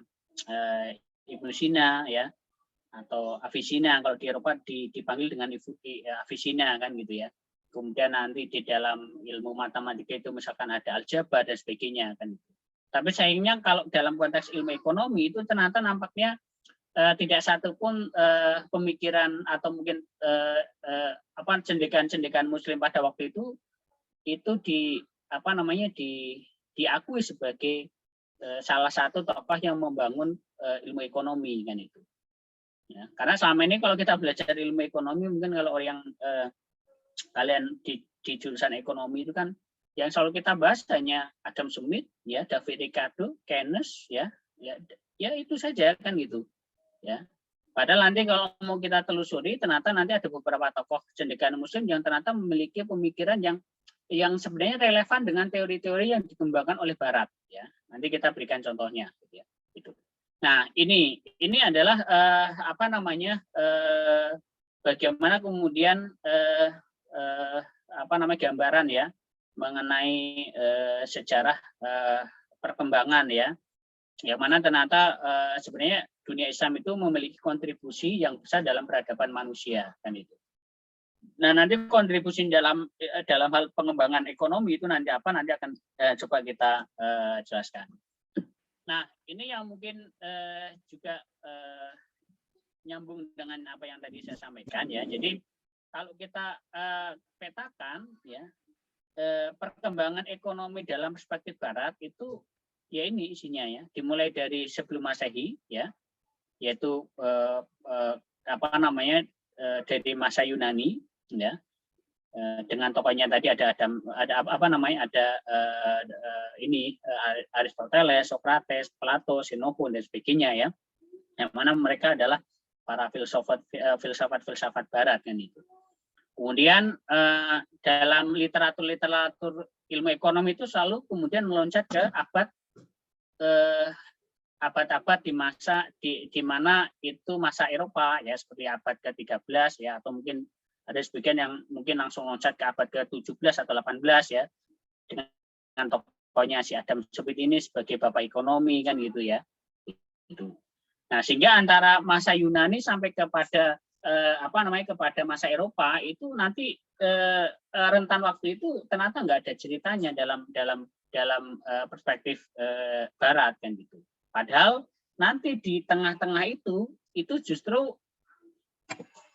Speaker 5: Ibnu Sina ya, atau Avicenna kalau di Eropa dipanggil dengan Avicenna kan gitu ya. Kemudian nanti di dalam ilmu matematika itu misalkan ada aljabar dan sebagainya kan. Tapi sayangnya kalau dalam konteks ilmu ekonomi itu ternyata nampaknya tidak satu pun pemikiran atau mungkin cendekiawan Muslim pada waktu itu diakui sebagai salah satu tokoh yang membangun ilmu ekonomi kan itu. Ya, karena selama ini kalau kita belajar ilmu ekonomi, mungkin kalau orang yang kalian di jurusan ekonomi itu kan yang selalu kita bahas hanya Adam Smith, ya, David Ricardo, Keynes, ya itu saja kan gitu, ya. Padahal nanti kalau mau kita telusuri, ternyata nanti ada beberapa tokoh cendekiawan Muslim yang ternyata memiliki pemikiran yang sebenarnya relevan dengan teori-teori yang dikembangkan oleh Barat, ya. Nanti kita berikan contohnya, ya. Itu. Nah, ini adalah bagaimana kemudian gambaran ya mengenai sejarah perkembangan ya, yang mana ternyata sebenarnya dunia Islam itu memiliki kontribusi yang besar dalam peradaban manusia kan itu. Nah nanti kontribusi dalam hal pengembangan ekonomi itu nanti akan coba kita jelaskan. Nah ini yang mungkin juga nyambung dengan apa yang tadi saya sampaikan ya. Jadi kalau kita petakan ya perkembangan ekonomi dalam perspektif Barat itu ya ini isinya ya, dimulai dari sebelum Masehi ya, yaitu dari masa Yunani ya, dengan tokohnya tadi ada Aristoteles, Socrates, Plato, Xenophon dan sebagainya ya, yang mana mereka adalah para filsafat Barat kan itu. Kemudian dalam literatur ilmu ekonomi itu selalu kemudian meloncat ke abad-abad di mana itu masa Eropa ya, seperti abad ke-13 ya, atau mungkin ada sebagian yang mungkin langsung loncat ke abad ke-17 atau 18 ya, dengan tokohnya si Adam Smith ini sebagai bapak ekonomi kan gitu ya. Nah, sehingga antara masa Yunani sampai kepada kepada masa Eropa itu nanti rentan waktu itu ternyata nggak ada ceritanya dalam perspektif Barat kan gitu. Padahal nanti di tengah-tengah itu justru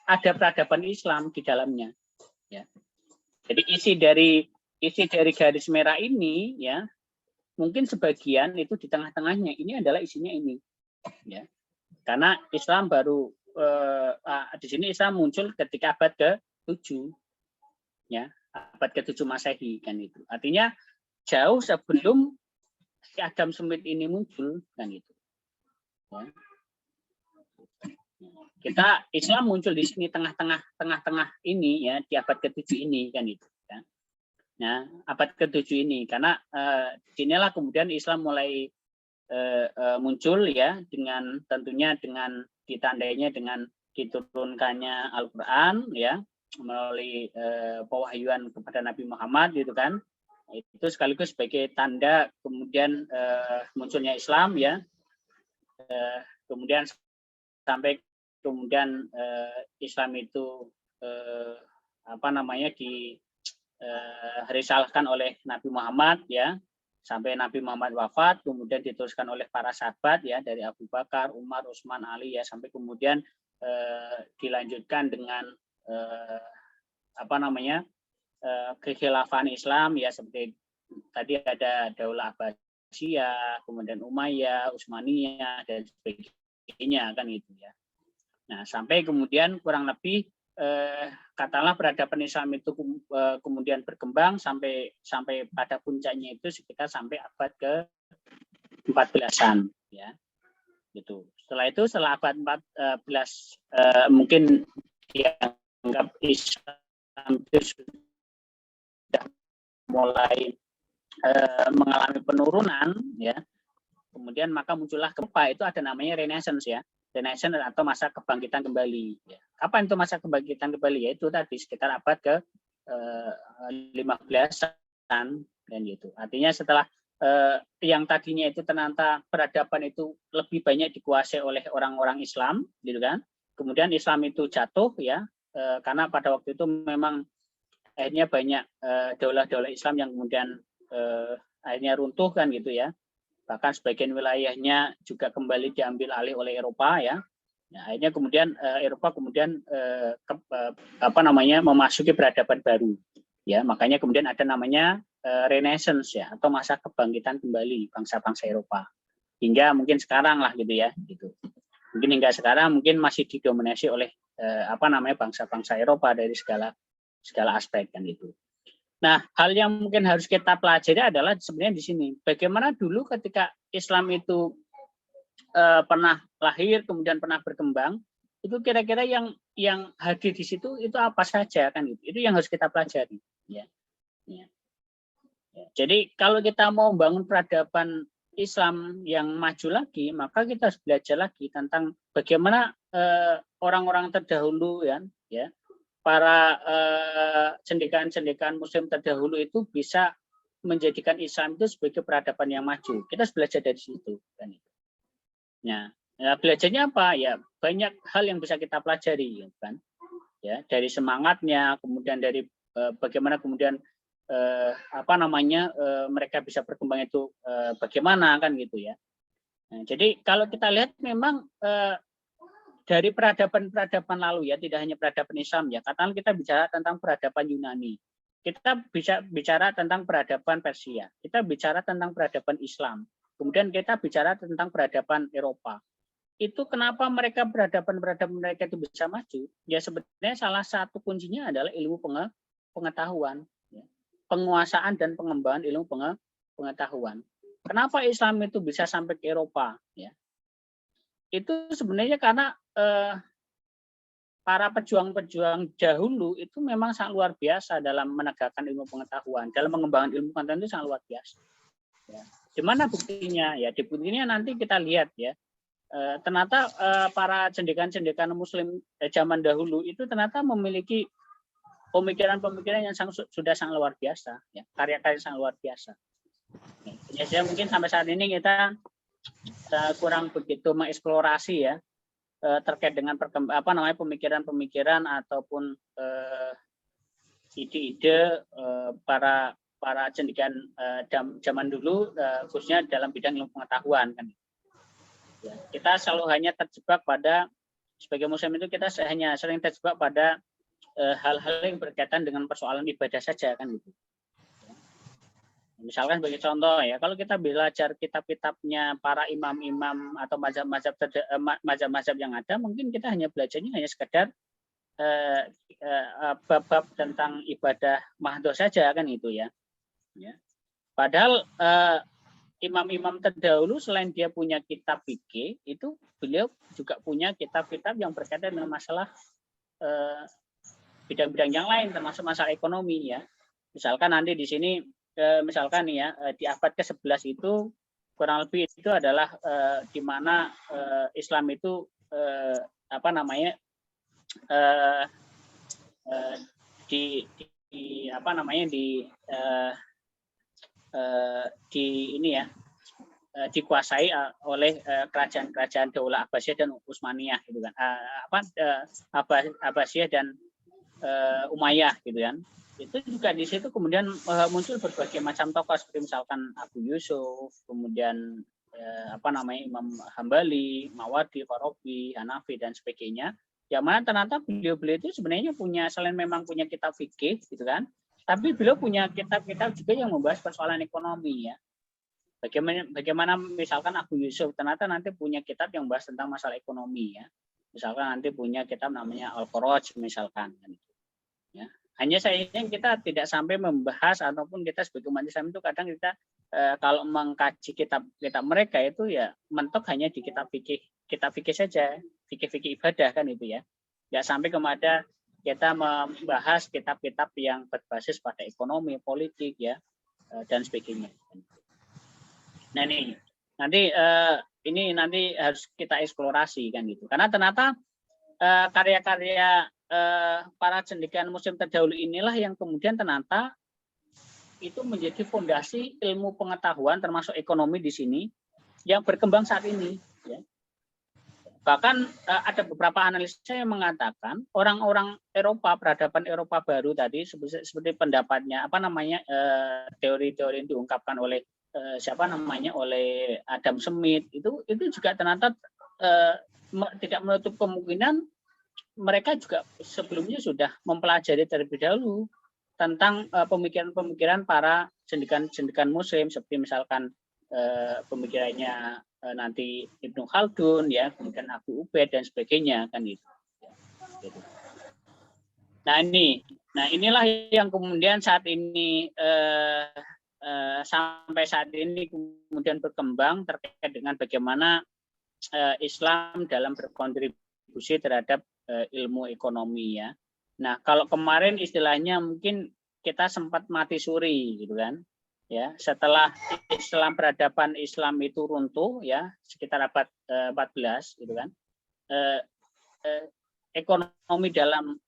Speaker 5: ada peradaban Islam di dalamnya. Ya. Jadi isi dari garis merah ini ya, mungkin sebagian itu di tengah-tengahnya ini adalah isinya ini. Ya. Karena Islam baru di sini Islam muncul ketika abad ke-7. Ya, abad ke-7 Masehi kan itu. Artinya jauh sebelum si Adam Smith ini muncul kan itu. Ya. Islam muncul di sini tengah-tengah ini ya, di abad ke-7 ini kan itu ya. Nah, abad ke-7 ini karena disinilah kemudian Islam mulai muncul ya, dengan tentunya dengan ditandainya dengan diturunkannya Al-Qur'an ya, melalui pewahyuan kepada Nabi Muhammad gitu kan. Itu sekaligus sebagai tanda kemudian munculnya Islam ya. Kemudian sampai kemudian Islam itu dirisalahkan oleh Nabi Muhammad ya, sampai Nabi Muhammad wafat, kemudian diteruskan oleh para sahabat ya, dari Abu Bakar, Umar, Utsman, Ali ya, sampai kemudian dilanjutkan dengan kekhilafan Islam ya, seperti tadi ada Daulah Abbasiyah, kemudian Umayyah, Utsmaniyah dan sebagainya kan itu ya. Nah, sampai kemudian kurang lebih katakanlah peradaban Islam itu kemudian berkembang sampai pada puncaknya itu sekitar sampai abad ke-14-an ya. Gitu. Setelah itu setelah abad 14 mungkin dianggap Islam itu sudah mulai mengalami penurunan ya. Kemudian maka muncullah gempa, itu ada namanya Renaissance ya. Renaissance atau masa kebangkitan kembali ya. Kapan itu masa kebangkitan kembali? Yaitu tadi sekitar abad ke 15-an dan gitu. Artinya setelah yang tadinya itu ternyata peradaban itu lebih banyak dikuasai oleh orang-orang Islam gitu kan. Kemudian Islam itu jatuh ya, karena pada waktu itu memang akhirnya banyak daulah-daulah Islam yang kemudian akhirnya runtuh kan gitu ya. Bahkan sebagian wilayahnya juga kembali diambil alih oleh Eropa ya. Nah, akhirnya kemudian Eropa kemudian memasuki peradaban baru ya. Makanya kemudian ada namanya Renaissance ya, atau masa kebangkitan kembali bangsa-bangsa Eropa. Hingga mungkin sekarang lah gitu ya gitu. Mungkin hingga sekarang mungkin masih didominasi oleh bangsa-bangsa Eropa dari segala aspek kan itu. Nah, hal yang mungkin harus kita pelajari adalah sebenarnya di sini. Bagaimana dulu ketika Islam itu pernah lahir, kemudian pernah berkembang, itu kira-kira yang hadir di situ itu apa saja kan itu. Itu yang harus kita pelajari. Ya. Ya. Jadi kalau kita mau membangun peradaban Islam yang maju lagi, maka kita harus belajar lagi tentang bagaimana orang-orang terdahulu ya, para cendekaan-cendekaan Muslim terdahulu itu bisa menjadikan Islam itu sebagai peradaban yang maju. Kita harus belajar dari situ. Kan? Nah, belajarnya apa? Ya banyak hal yang bisa kita pelajari, kan? Ya, dari semangatnya, kemudian dari bagaimana kemudian mereka bisa berkembang itu bagaimana kan gitu ya. Nah, jadi kalau kita lihat memang dari peradaban-peradaban lalu ya, tidak hanya peradaban Islam ya. Katakan kita bicara tentang peradaban Yunani, kita bisa bicara tentang peradaban Persia, kita bicara tentang peradaban Islam, kemudian kita bicara tentang peradaban Eropa. Itu kenapa peradaban mereka itu bisa maju? Ya sebenarnya salah satu kuncinya adalah ilmu pengetahuan. Penguasaan dan pengembangan ilmu pengetahuan. Kenapa Islam itu bisa sampai ke Eropa? Ya, itu sebenarnya karena para pejuang-pejuang dahulu itu memang sangat luar biasa dalam menegakkan ilmu pengetahuan, dalam mengembangkan ilmu pengetahuan itu sangat luar biasa. Ya. Di mana buktinya? Ya, di buktinya nanti kita lihat ya. Ternyata para cendekaan-cendekaan Muslim zaman dahulu itu ternyata memiliki pemikiran-pemikiran yang sudah sangat luar biasa, ya, karya-karya sangat luar biasa. Ya, mungkin sampai saat ini kita kurang begitu mengeksplorasi ya terkait dengan pemikiran-pemikiran ataupun ide-ide para cendekaan zaman dulu, khususnya dalam bidang ilmu pengetahuan kan. Ya, kita selalu hanya terjebak pada sebagai Muslim itu kita hanya sering terjebak pada hal-hal yang berkaitan dengan persoalan ibadah saja kan gitu. Misalkan sebagai contoh ya, kalau kita belajar kitab-kitabnya para imam-imam atau mazhab yang ada, mungkin kita hanya belajarnya hanya sekedar bab-bab tentang ibadah mahdhah saja kan itu ya. Padahal imam-imam terdahulu selain dia punya kitab fikih, itu beliau juga punya kitab-kitab yang berkaitan dengan masalah bidang-bidang yang lain, termasuk masalah ekonomi ya. Misalkan nanti di sini misalkan ya di abad ke-11 itu kurang lebih itu adalah di mana Islam itu dikuasai oleh kerajaan-kerajaan Daulah Abbasiyah dan Utsmaniyah gitu kan. Abbasiyah dan Umayyah gitu kan. Itu juga di situ kemudian muncul berbagai macam tokoh seperti misalkan Abu Yusuf, kemudian Imam Hambali, Mawardi, Farabi, Hanafi dan sebagainya. Yang mana ternyata beliau-beliau itu sebenarnya punya, selain memang punya kitab fikih gitu kan, tapi beliau punya kitab-kitab juga yang membahas persoalan ekonomi ya. Bagaimana misalkan Abu Yusuf ternyata nanti punya kitab yang membahas tentang masalah ekonomi ya. Misalkan nanti punya kitab namanya Al-Quraj misalkan ya. Hanya sayangnya kita tidak sampai membahas, ataupun kita sebagai umat Islam itu kadang kita kalau mengkaji kitab mereka itu ya mentok hanya di kitab fikih saja, fikih ibadah kan itu ya. Nggak sampai kepada kita membahas kitab-kitab yang berbasis pada ekonomi, politik ya dan sebagainya. Nah ini nanti harus kita eksplorasi kan gitu. Karena ternyata karya-karya para cendekiawan Muslim terdahulu inilah yang kemudian ternyata itu menjadi fondasi ilmu pengetahuan termasuk ekonomi di sini yang berkembang saat ini. Ya. Bahkan ada beberapa analisa yang mengatakan orang-orang Eropa, peradaban Eropa baru tadi seperti pendapatnya teori-teori yang diungkapkan oleh oleh Adam Smith itu juga ternyata tidak menutup kemungkinan mereka juga sebelumnya sudah mempelajari terlebih dahulu tentang pemikiran-pemikiran para cendekiawan Muslim seperti misalkan pemikirannya nanti Ibnu Khaldun ya, kemudian Abu Ubaid dan sebagainya kan itu. Nah inilah yang kemudian saat ini sampai saat ini kemudian berkembang terkait dengan bagaimana Islam dalam berkontribusi terhadap ilmu ekonomi ya. Nah, kalau kemarin istilahnya mungkin kita sempat mati suri gitu kan. Ya, setelah peradaban Islam itu runtuh ya, sekitar abad 14 gitu kan. Ekonomi dalam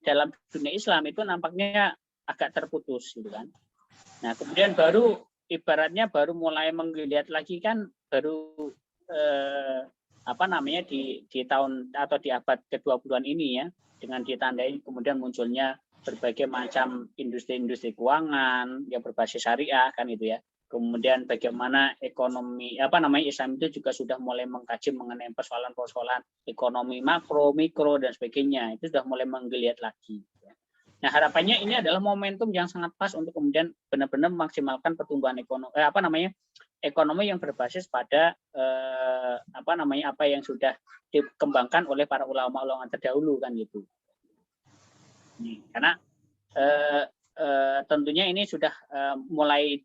Speaker 5: dunia Islam itu nampaknya agak terputus gitu kan. Nah, kemudian ibaratnya baru mulai menggeliat lagi kan baru di tahun atau di abad ke-20-an ini ya, dengan ditandai kemudian munculnya berbagai macam industri-industri keuangan yang berbasis syariah kan itu ya. Kemudian bagaimana ekonomi Islam itu juga sudah mulai mengkaji mengenai persoalan-persoalan ekonomi makro, mikro dan sebagainya. Itu sudah mulai menggeliat lagi. Nah, harapannya ini adalah momentum yang sangat pas untuk kemudian benar-benar memaksimalkan pertumbuhan ekonomi yang berbasis pada apa yang sudah dikembangkan oleh para ulama-ulama terdahulu kan gitu. Karena tentunya ini sudah mulai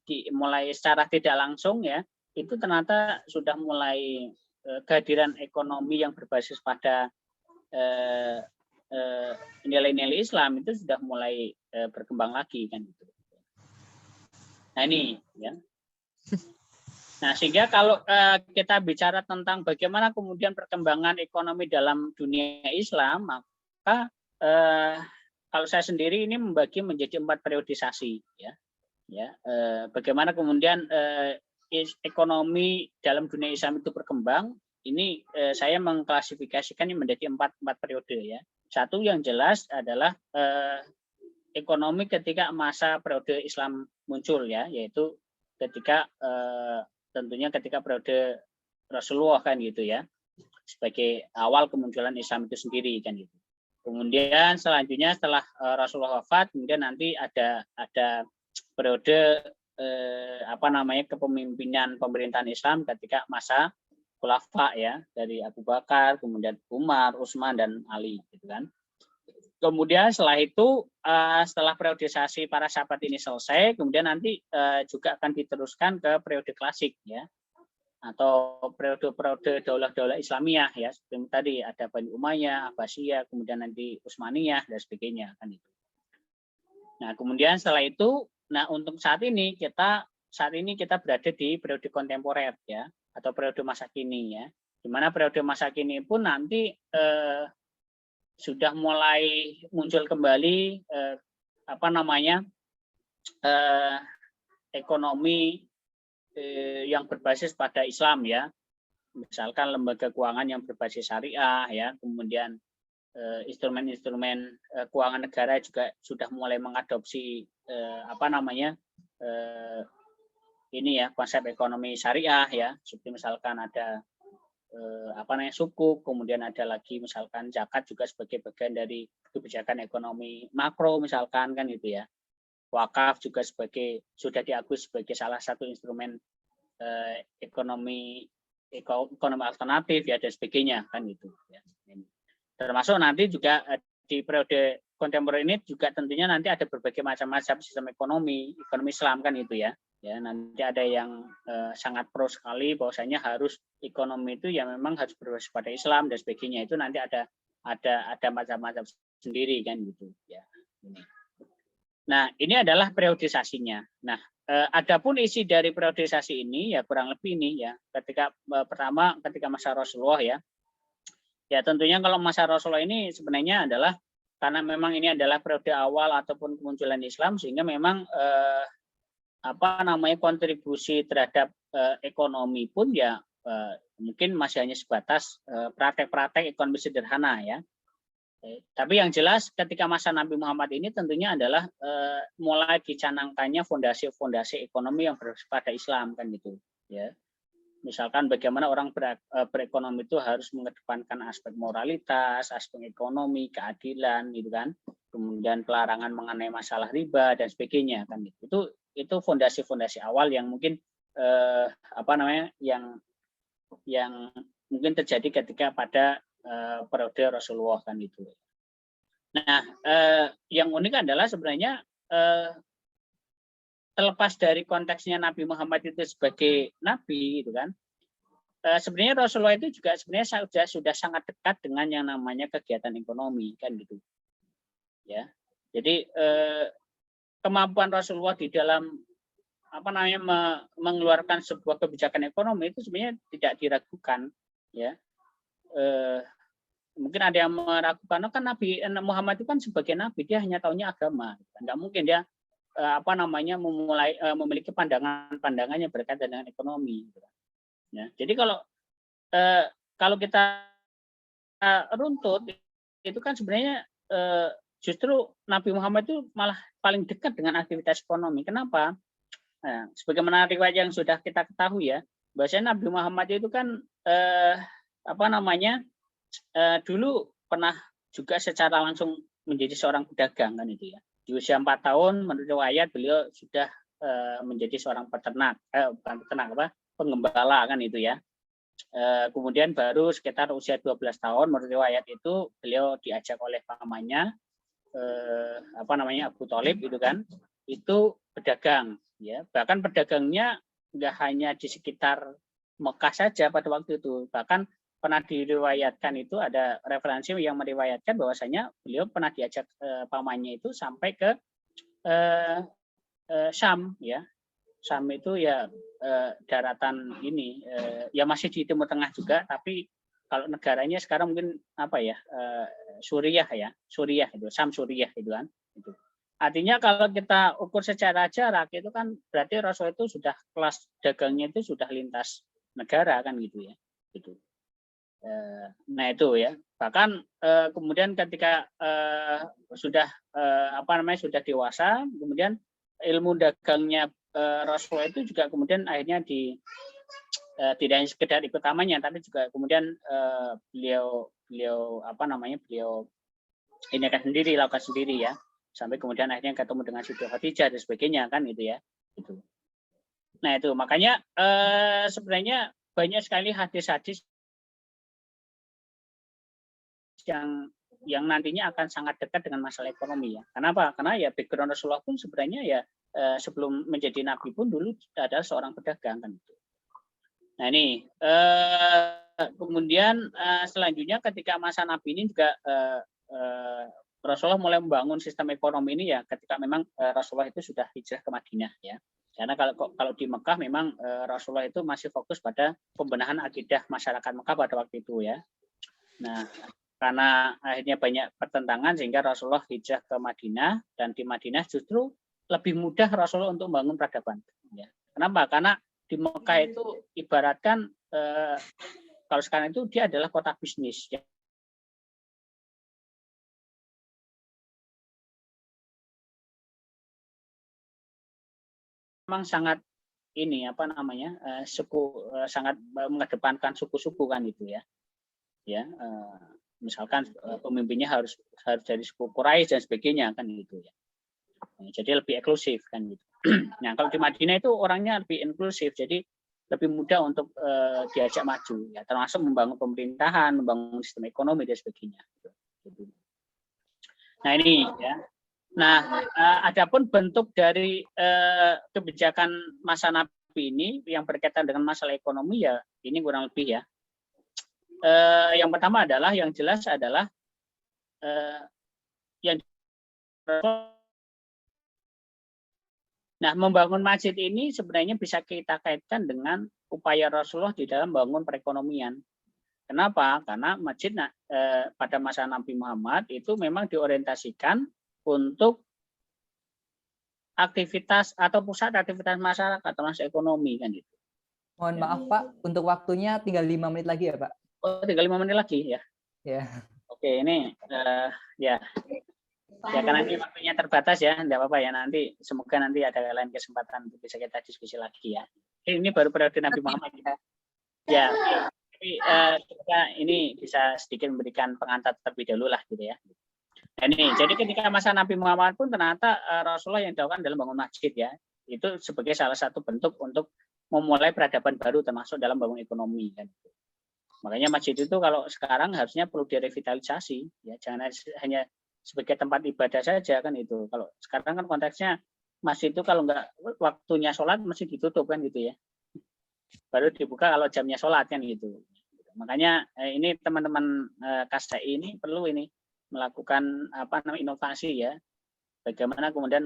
Speaker 5: secara tidak langsung ya, itu ternyata sudah mulai kehadiran ekonomi yang berbasis pada nilai-nilai Islam itu sudah mulai berkembang lagi kan gitu. Nah ini ya. Nah, sehingga kalau kita bicara tentang bagaimana kemudian perkembangan ekonomi dalam dunia Islam, maka kalau saya sendiri ini membagi menjadi 4 periodisasi ya. Bagaimana kemudian ekonomi dalam dunia Islam itu berkembang, ini saya mengklasifikasikan ini menjadi 4 periode ya. Satu yang jelas adalah ekonomi ketika masa periode Islam muncul ya, yaitu tentunya ketika periode Rasulullah kan gitu ya, sebagai awal kemunculan Islam itu sendiri kan gitu. Kemudian selanjutnya setelah Rasulullah wafat, kemudian nanti ada periode kepemimpinan pemerintahan Islam ketika masa khulafa ya, dari Abu Bakar, kemudian Umar, Utsman dan Ali gitu kan. Kemudian setelah itu setelah periodisasi para sahabat ini selesai, kemudian nanti juga akan diteruskan ke periode klasik ya, atau periode daulah-daulah Islamiyah ya, seperti tadi ada Bani Umayyah, Abbasiyah, kemudian nanti Utsmaniyah dan sebagainya kan itu. Nah, kemudian setelah itu, untuk saat ini kita berada di periode kontemporer ya, atau periode masa kini ya. Di mana periode masa kini pun nanti sudah mulai muncul kembali ekonomi yang berbasis pada Islam ya, misalkan lembaga keuangan yang berbasis syariah ya, kemudian instrumen-instrumen keuangan negara juga sudah mulai mengadopsi ini ya, konsep ekonomi syariah ya, seperti misalkan ada sukuk, kemudian ada lagi misalkan zakat juga sebagai bagian dari kebijakan ekonomi makro misalkan kan itu ya. Wakaf juga sudah diakui sebagai salah satu instrumen ekonomi alternatif ya dan sebagainya kan itu ya. Termasuk nanti juga di periode kontemporer ini juga tentunya nanti ada berbagai macam-macam sistem ekonomi Islam kan itu ya. Ya, nanti ada yang sangat pro sekali bahwasanya harus ekonomi itu ya memang harus berbasis pada Islam dan sebagainya. Itu nanti ada macam-macam sendiri kan gitu ya. Nah, ini adalah periodisasinya. Nah, adapun isi dari periodisasi ini ya kurang lebih ini ya. Pertama ketika masa Rasulullah ya. Ya tentunya kalau masa Rasulullah ini sebenarnya adalah karena memang ini adalah periode awal ataupun kemunculan Islam sehingga memang kontribusi terhadap ekonomi pun ya mungkin masih hanya sebatas praktek-praktek ekonomi sederhana ya. Tapi yang jelas ketika masa Nabi Muhammad ini tentunya adalah mulai dicanangkannya fondasi-fondasi ekonomi yang bersifat Islam kan gitu ya. Misalkan bagaimana orang berekonomi itu harus mengedepankan aspek moralitas, aspek ekonomi, keadilan gitu kan. Kemudian pelarangan mengenai masalah riba dan sebagainya kan gitu. Itu fondasi-fondasi awal yang mungkin yang mungkin terjadi ketika pada periode Rasulullah kan itu. Nah, yang unik adalah sebenarnya terlepas dari konteksnya Nabi Muhammad itu sebagai nabi gitu kan. Sebenarnya Rasulullah itu juga sebenarnya sudah sangat dekat dengan yang namanya kegiatan ekonomi kan gitu. Ya. Jadi kemampuan Rasulullah di dalam mengeluarkan sebuah kebijakan ekonomi itu sebenarnya tidak diragukan ya. Mungkin ada yang meragukan kan Nabi Muhammad itu kan sebagai nabi dia hanya taunya agama, nggak mungkin dia memiliki pandangan yang berkaitan dengan ekonomi. Ya, jadi kalau kita runtut itu kan sebenarnya justru Nabi Muhammad itu malah paling dekat dengan aktivitas ekonomi. Kenapa? Nah, sebagaimana riwayat yang sudah kita ketahui ya, bahwasanya Nabi Muhammad itu kan dulu pernah juga secara langsung menjadi seorang pedagang kan itu ya. Di usia 4 tahun menurut riwayat beliau sudah menjadi seorang penggembala kan itu ya. Kemudian baru sekitar usia 12 tahun menurut riwayat itu beliau diajak oleh pamannya Abu Thalib itu kan, itu pedagang ya. Bahkan pedagangnya enggak hanya di sekitar Mekah saja pada waktu itu, bahkan pernah diriwayatkan itu ada referensi yang meriwayatkan bahwasanya beliau pernah diajak pamannya itu sampai ke Syam ya. Syam itu ya daratan ini ya masih di Timur Tengah juga, tapi kalau negaranya sekarang mungkin Suriah itu, Syam Suriah itu kan. Itu. Artinya kalau kita ukur secara jarak itu kan berarti Rasul itu sudah kelas dagangnya itu sudah lintas negara kan gitu ya. Gitu. Nah itu ya, bahkan kemudian ketika sudah dewasa, kemudian ilmu dagangnya Rasulullah itu juga kemudian akhirnya tidak hanya sekedar ikut pamannya, tapi juga kemudian beliau ini kan lakukan sendiri ya, sampai kemudian akhirnya ketemu dengan Siti Khadijah dan sebagainya kan gitu ya. Gitu. Nah itu makanya sebenarnya banyak sekali hadis-hadis yang nantinya akan sangat dekat dengan masalah ekonomi ya. Kenapa? Karena ya background Rasulullah pun sebenarnya ya sebelum menjadi nabi pun dulu adalah seorang pedagang kan. Nah ini kemudian selanjutnya ketika masa nabi ini juga Rasulullah mulai membangun sistem ekonomi ini ya ketika memang Rasulullah itu sudah hijrah ke Madinah ya. Karena kalau di Mekah memang Rasulullah itu masih fokus pada pembenahan akidah masyarakat Mekah pada waktu itu ya. Nah, karena akhirnya banyak pertentangan sehingga Rasulullah hijrah ke Madinah, dan di Madinah justru lebih mudah Rasulullah untuk membangun peradaban. Ya. Kenapa? Karena di Mekah itu ibaratkan kalau sekarang itu dia adalah kota bisnis. Ya. Memang sangat ini apa namanya suku sangat mengedepankan suku-suku kan itu ya. Ya, misalkan pemimpinnya harus dari suku Quraisy dan sebagainya kan gitu ya. Jadi lebih eksklusif kan gitu. Nah, kalau di Madinah itu orangnya lebih inklusif, jadi lebih mudah untuk diajak maju ya, termasuk membangun pemerintahan, membangun sistem ekonomi dan sebagainya. Gitu. Nah, ini ya. Nah, adapun bentuk dari kebijakan masa Nabi ini yang berkaitan dengan masalah ekonomi ya, ini kurang lebih ya. Yang pertama adalah yang jelas adalah yang nah, membangun masjid ini sebenarnya bisa kita kaitkan dengan upaya Rasulullah di dalam membangun perekonomian. Kenapa? Karena masjid pada masa Nabi Muhammad itu memang diorientasikan untuk aktivitas atau pusat aktivitas masyarakat termasuk ekonomi kan gitu.
Speaker 1: Mohon maaf Pak, untuk waktunya tinggal 5 menit lagi ya Pak.
Speaker 5: Oh, tinggal 5 menit lagi ya.
Speaker 1: Ya.
Speaker 5: Oke, ini ya. Ya karena ini waktunya terbatas ya, tidak apa-apa ya, nanti semoga nanti ada lain kesempatan untuk bisa kita diskusi lagi ya. Ini baru periode Nabi Muhammad ya. Ya, tapi semoga ini bisa sedikit memberikan pengantar terlebih dahulu lah gitu ya. Nah, ini jadi ketika masa Nabi Muhammad pun ternyata Rasulullah yang dilakukan dalam bangun masjid ya, itu sebagai salah satu bentuk untuk memulai peradaban baru termasuk dalam bangun ekonomi kan. Makanya masjid itu kalau sekarang harusnya perlu direvitalisasi ya, jangan hanya sebagai tempat ibadah saja kan itu. Kalau sekarang kan konteksnya masjid itu kalau nggak waktunya sholat masih ditutup kan gitu ya. Baru dibuka kalau jamnya sholat kan gitu. Makanya ini teman-teman KSDI ini perlu ini melakukan apa namanya inovasi ya. Bagaimana kemudian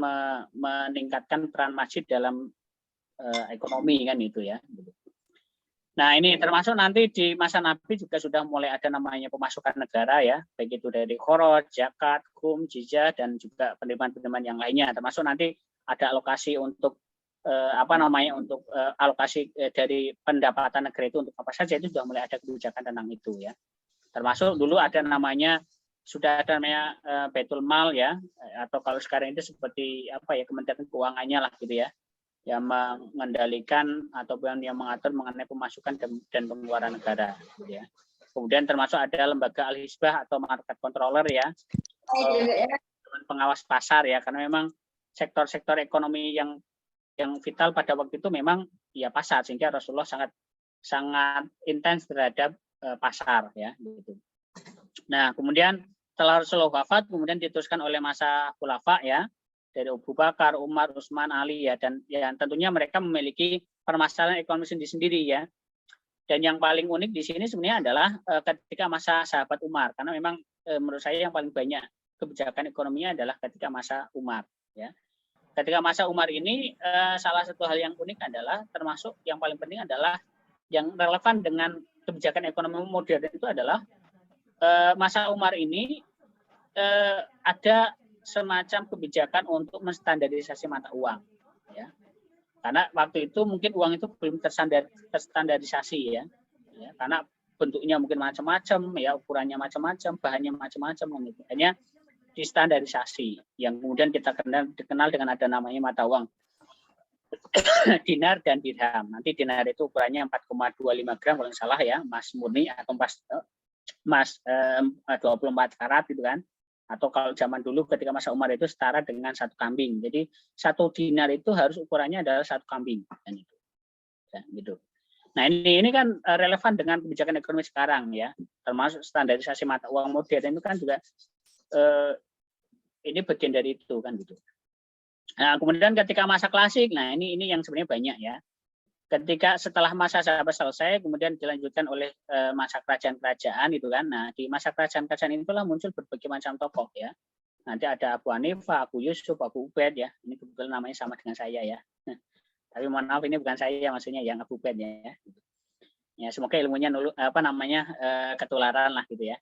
Speaker 5: meningkatkan peran masjid dalam ekonomi kan itu ya. Nah ini termasuk nanti di masa Nabi juga sudah mulai ada namanya pemasukan negara ya, baik itu dari kharaj, zakat, khum, jizyah dan juga penerimaan-penerimaan yang lainnya. Termasuk nanti ada alokasi untuk untuk alokasi dari pendapatan negara itu untuk apa saja, itu sudah mulai ada kebijakan tentang itu ya. Termasuk dulu ada namanya sudah ada namanya Baitul Mal ya, atau kalau sekarang itu seperti apa ya Kementerian Keuangannya lah gitu ya. Yang mengendalikan ataupun yang mengatur mengenai pemasukan dan pengeluaran negara gitu ya. Kemudian termasuk ada lembaga Al-Hisbah atau market controller ya. Pengawas pasar ya, karena memang sektor-sektor ekonomi yang vital pada waktu itu memang ya pasar, sehingga Rasulullah sangat intens terhadap pasar ya gitu. Nah, kemudian setelah Rasulullah wafat kemudian diteruskan oleh masa khulafa ya, dari Abu Bakar, Umar, Utsman, Ali ya, dan ya tentunya mereka memiliki permasalahan ekonomi sendiri-sendiri ya. Dan yang paling unik di sini sebenarnya adalah ketika masa sahabat Umar, karena memang menurut saya yang paling banyak kebijakan ekonominya adalah ketika masa Umar ya. Ketika masa Umar ini salah satu hal yang unik adalah, termasuk yang paling penting adalah yang relevan dengan kebijakan ekonomi modern itu adalah masa Umar ini ada semacam kebijakan untuk menstandarisasi mata uang ya, karena waktu itu mungkin uang itu belum terstandarisasi ya, karena bentuknya mungkin macam-macam ya, ukurannya macam-macam, bahannya macam-macam gitu. Hanya distandarisasi yang kemudian kita dikenal dengan ada namanya mata uang dinar dan dirham. Nanti dinar itu ukurannya 4,25 gram kalau salah ya, emas murni atau emas 24 karat gitu kan. Atau kalau zaman dulu ketika masa Umar itu setara dengan 1 kambing. Jadi 1 dinar itu harus ukurannya adalah 1 kambing kan itu. Ya, gitu. Nah, ini kan relevan dengan kebijakan ekonomi sekarang ya. Termasuk standarisasi mata uang modern itu kan juga ini bagian dari itu kan gitu. Nah, kemudian ketika masa klasik, nah ini yang sebenarnya banyak ya. Ketika setelah masa sahabat selesai, kemudian dilanjutkan oleh masa kerajaan-kerajaan itu kan. Nah, di masa kerajaan-kerajaan itulah muncul berbagai macam tokoh ya. Nanti ada Abu Hanifah, Abu Yusuf, Abu Ubaid ya. Ini kebetulan namanya sama dengan saya ya. Tapi mohon maaf ini bukan saya, maksudnya yang Abu Ubaid ya. Ya, semoga ilmunya ketularan lah gitu ya.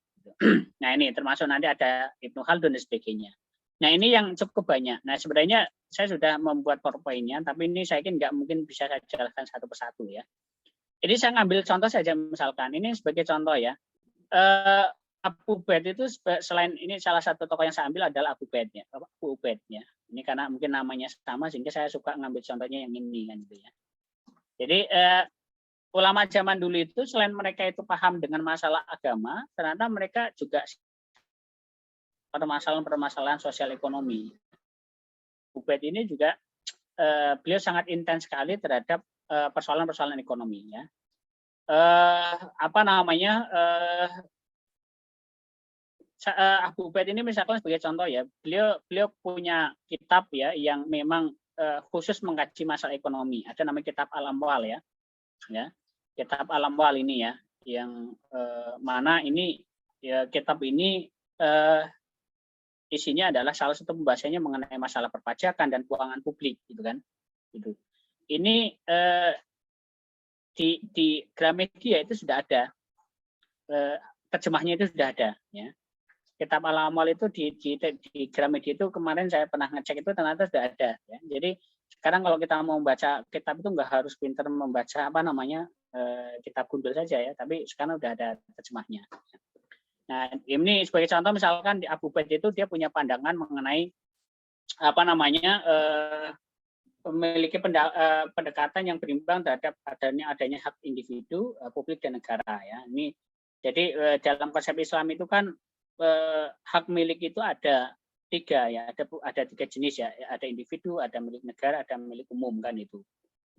Speaker 5: Nah, ini termasuk nanti ada Ibnu Khaldun dan sebagainya. Nah, ini yang cukup banyak. Nah, sebenarnya saya sudah membuat PowerPoint-nya, tapi ini saya kira nggak mungkin bisa saya jelaskan satu persatu ya. Jadi saya ngambil contoh saja, misalkan ini sebagai contoh ya. Abu Ubaid itu selain ini, salah satu tokoh yang saya ambil adalah Abu Ubaid ya, Abu Ubaid ya. Ini karena mungkin namanya sama sehingga saya suka ngambil contohnya yang ini kan gitu ya. Jadi ulama zaman dulu itu selain mereka itu paham dengan masalah agama, ternyata mereka juga permasalahan sosial ekonomi. Ubaid ini juga beliau sangat intens sekali terhadap persoalan-persoalan ekonomi ya. Abu Ubaid ini misalkan sebagai contoh ya, beliau punya kitab ya yang memang khusus mengkaji masalah ekonomi. Ada namanya kitab Al-Amwal ya. Kitab Al-Amwal ini ya, yang mana ini ya, kitab ini isinya adalah salah satu pembahasannya mengenai masalah perpajakan dan keuangan publik gitu kan. Gitu. Ini di Gramedia itu sudah ada, terjemahnya itu sudah ada ya. Kitab Al-Amwal itu di Gramedia itu kemarin saya pernah ngecek itu ternyata sudah ada ya. Jadi sekarang kalau kita mau membaca kitab itu nggak harus pinter membaca kitab Gundul saja ya, tapi sekarang sudah ada terjemahnya. Nah, ini sebagai contoh misalkan di Abu Ubaid itu dia punya pandangan mengenai memiliki pendekatan yang berimbang terhadap adanya hak individu, publik dan negara ya. Ini jadi dalam konsep Islam itu kan hak milik itu ada tiga ya, ada tiga jenis ya, ada individu, ada milik negara, ada milik umum kan itu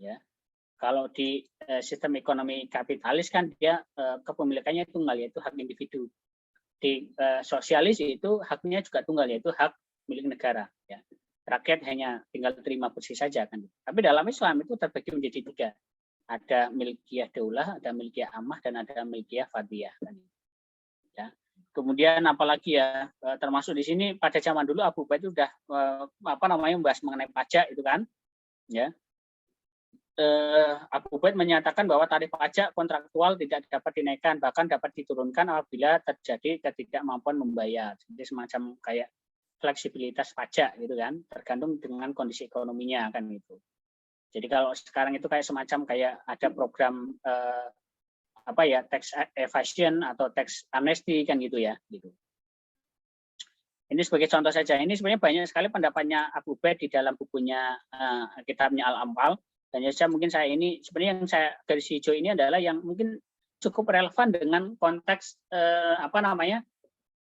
Speaker 5: ya. Kalau di sistem ekonomi kapitalis kan dia kepemilikannya tunggal, yaitu hak individu. Di sosialis itu haknya juga tunggal, yaitu hak milik negara ya. Rakyat hanya tinggal terima bersih saja kan. Tapi dalam Islam itu terbagi menjadi tiga. Ada milkiyah daulah, ada milkiyah amah, dan ada milkiyah fardiyah kan. Ya. Kemudian apalagi ya, termasuk di sini pada zaman dulu Abu Ubaid itu sudah membahas mengenai pajak itu kan. Ya. Abu Ubaid menyatakan bahwa tarif pajak kontraktual tidak dapat dinaikkan, bahkan dapat diturunkan apabila terjadi ketidakmampuan membayar. Jadi semacam kayak fleksibilitas pajak gitu kan, tergantung dengan kondisi ekonominya kan gitu. Jadi kalau sekarang itu kayak semacam kayak ada program tax evasion atau tax amnesty kan gitu ya gitu. Ini sebagai contoh saja. Ini sebenarnya banyak sekali pendapatnya Abu Ubaid di dalam bukunya kitabnya Al-Amwal. Dan ya mungkin saya ini sebenarnya yang saya garis hijau ini adalah yang mungkin cukup relevan dengan konteks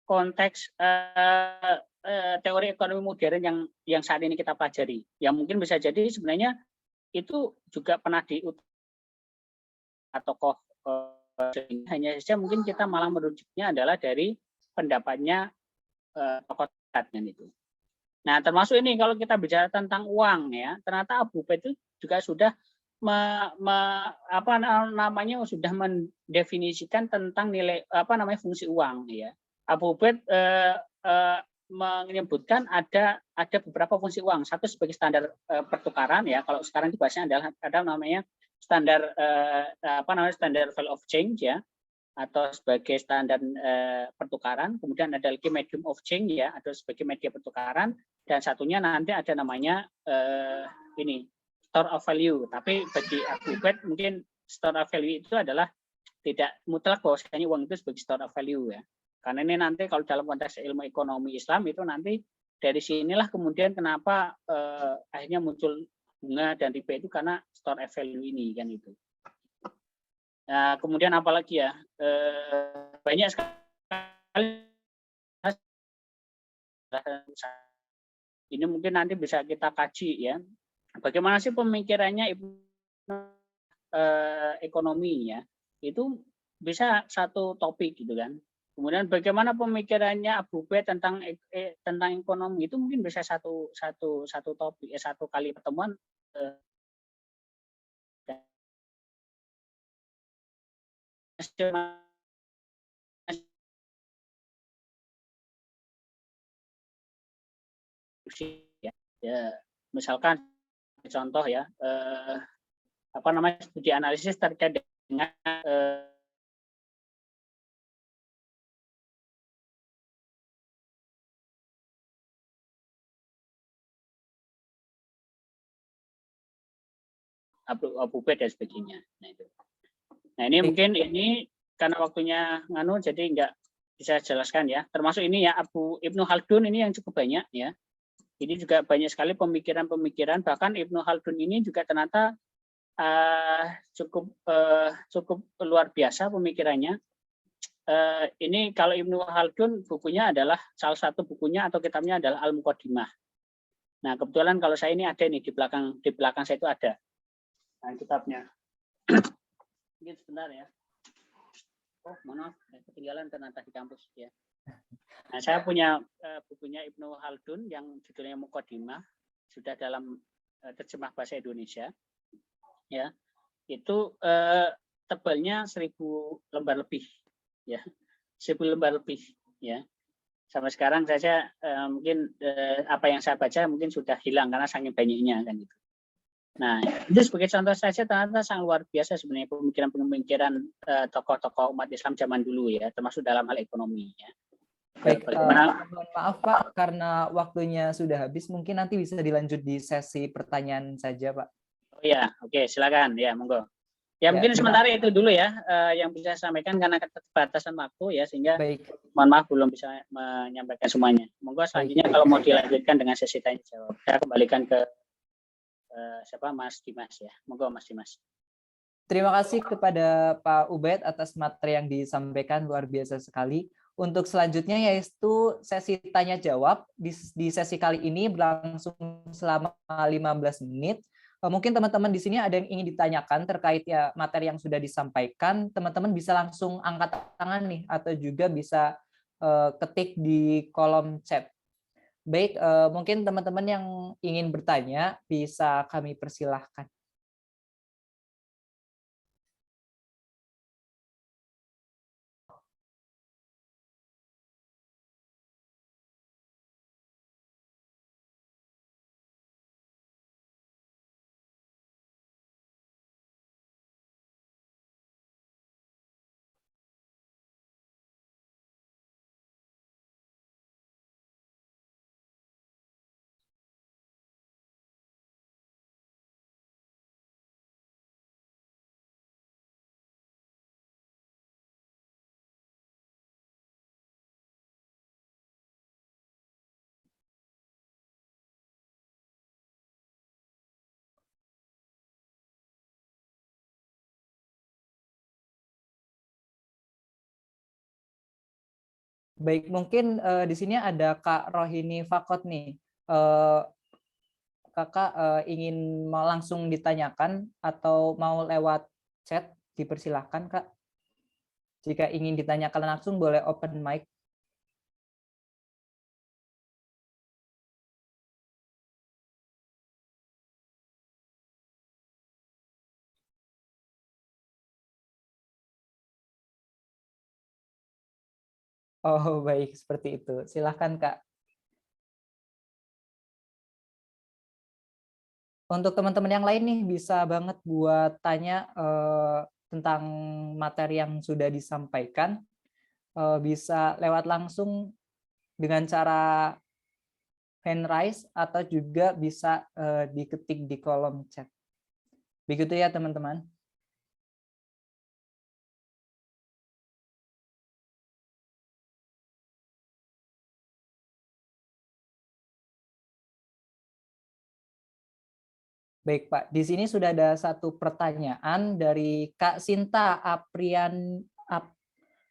Speaker 5: konteks teori ekonomi modern yang saat ini kita pelajari. Yang mungkin bisa jadi sebenarnya itu juga pernah tokoh hanya saja mungkin kita malah merujuknya adalah dari pendapatnya tokoh kan itu. Nah, termasuk ini kalau kita bicara tentang uang ya, ternyata Abu Ubaid itu juga sudah sudah mendefinisikan tentang nilai fungsi uang ya. Abu Ubaid menyebutkan ada beberapa fungsi uang. Satu sebagai standar pertukaran ya. Kalau sekarang itu bahasanya adalah namanya standar standar value of change ya, atau sebagai standar pertukaran. Kemudian ada lagi medium of change ya, atau sebagai media pertukaran. Dan satunya nanti ada namanya store of value. Tapi bagi Abu Ubaid mungkin store of value itu adalah tidak mutlak bahwasanya uang itu sebagai store of value ya. Karena ini nanti kalau dalam konteks ilmu ekonomi Islam itu nanti dari sinilah kemudian kenapa akhirnya muncul bunga dan riba itu karena store of value ini kan itu. Nah, kemudian apalagi ya, banyak sekali ini mungkin nanti bisa kita kaji ya. Bagaimana sih pemikirannya ekonomi ya? Itu bisa satu topik gitu kan. Kemudian bagaimana pemikirannya Abu Ubaid tentang ekonomi itu mungkin bisa satu topik, satu kali pertemuan. Ya, misalkan contoh ya, studi analisis terkait dengan Abu Ubaid dan sebagainya. Nah, itu. Nah, ini mungkin ini karena waktunya nganu jadi nggak bisa jelaskan ya. Termasuk ini ya Ibnu Khaldun ini yang cukup banyak ya. Ini juga banyak sekali pemikiran-pemikiran, bahkan Ibnu Khaldun ini juga ternyata cukup luar biasa pemikirannya. Ini kalau Ibnu Khaldun bukunya adalah salah satu bukunya atau kitabnya adalah Al-Muqaddimah. Nah, kebetulan kalau saya ini ada nih di belakang saya itu ada. Nah, kitabnya. Mungkin sebentar ya. Oh, maaf, ketinggalan ternyata di kampus ya. Nah, saya punya bukunya Ibnu Khaldun yang judulnya Muqaddimah, sudah dalam terjemah bahasa Indonesia. Ya. Itu tebalnya 1000 lembar lebih ya. 1000 lembar lebih ya. Sampai sekarang saja mungkin apa yang saya baca mungkin sudah hilang karena saking banyaknya kan gitu. Nah, itu sebagai contoh saja ternyata sangat luar biasa sebenarnya pemikiran-pemikiran tokoh-tokoh umat Islam zaman dulu ya, termasuk dalam hal ekonomi ya.
Speaker 1: Baik, mohon maaf Pak, karena waktunya sudah habis, mungkin nanti bisa dilanjut di sesi pertanyaan saja Pak.
Speaker 5: Oh ya, oke, silakan ya, monggo. Ya, mungkin sementara itu dulu ya yang bisa saya sampaikan karena keterbatasan waktu ya, sehingga mohon maaf belum bisa menyampaikan semuanya. Monggo selanjutnya kalau mau dilanjutkan dengan sesi tanya jawab. Saya kembalikan ke siapa Mas Dimas ya. Monggo Mas Dimas.
Speaker 1: Terima kasih kepada Pak Ubaid atas materi yang disampaikan, luar biasa sekali. Untuk selanjutnya yaitu sesi tanya jawab. Di sesi kali ini berlangsung selama 15 menit. Mungkin teman-teman di sini ada yang ingin ditanyakan terkait ya materi yang sudah disampaikan. Teman-teman bisa langsung angkat tangan nih atau juga bisa ketik di kolom chat. Baik, mungkin teman-teman yang ingin bertanya bisa kami persilahkan. Baik, mungkin di sini ada Kak Rohini Fakot nih. Kakak ingin langsung ditanyakan atau mau lewat chat, dipersilahkan Kak. Jika ingin ditanyakan langsung boleh open mic. Oh baik, seperti itu. Silahkan Kak. Untuk teman-teman yang lain nih bisa banget buat tanya tentang materi yang sudah disampaikan. Bisa lewat langsung dengan cara hand raise atau juga bisa diketik di kolom chat. Begitu ya teman-teman. Baik Pak, di sini sudah ada satu pertanyaan dari Kak Sinta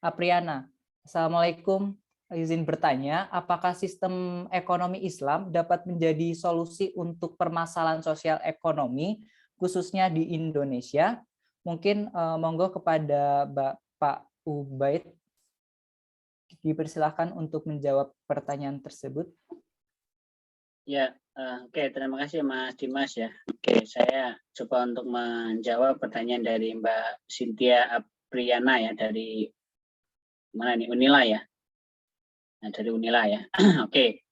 Speaker 1: Apriana. Assalamualaikum, izin bertanya, apakah sistem ekonomi Islam dapat menjadi solusi untuk permasalahan sosial ekonomi, khususnya di Indonesia? Mungkin monggo kepada Pak Ubaid, dipersilahkan untuk menjawab pertanyaan tersebut.
Speaker 5: Ya, oke, terima kasih Mas Dimas ya. Oke, saya coba untuk menjawab pertanyaan dari Mbak Cynthia Apriana ya, dari mana nih, Unila ya. Nah, dari Unila ya. Oke,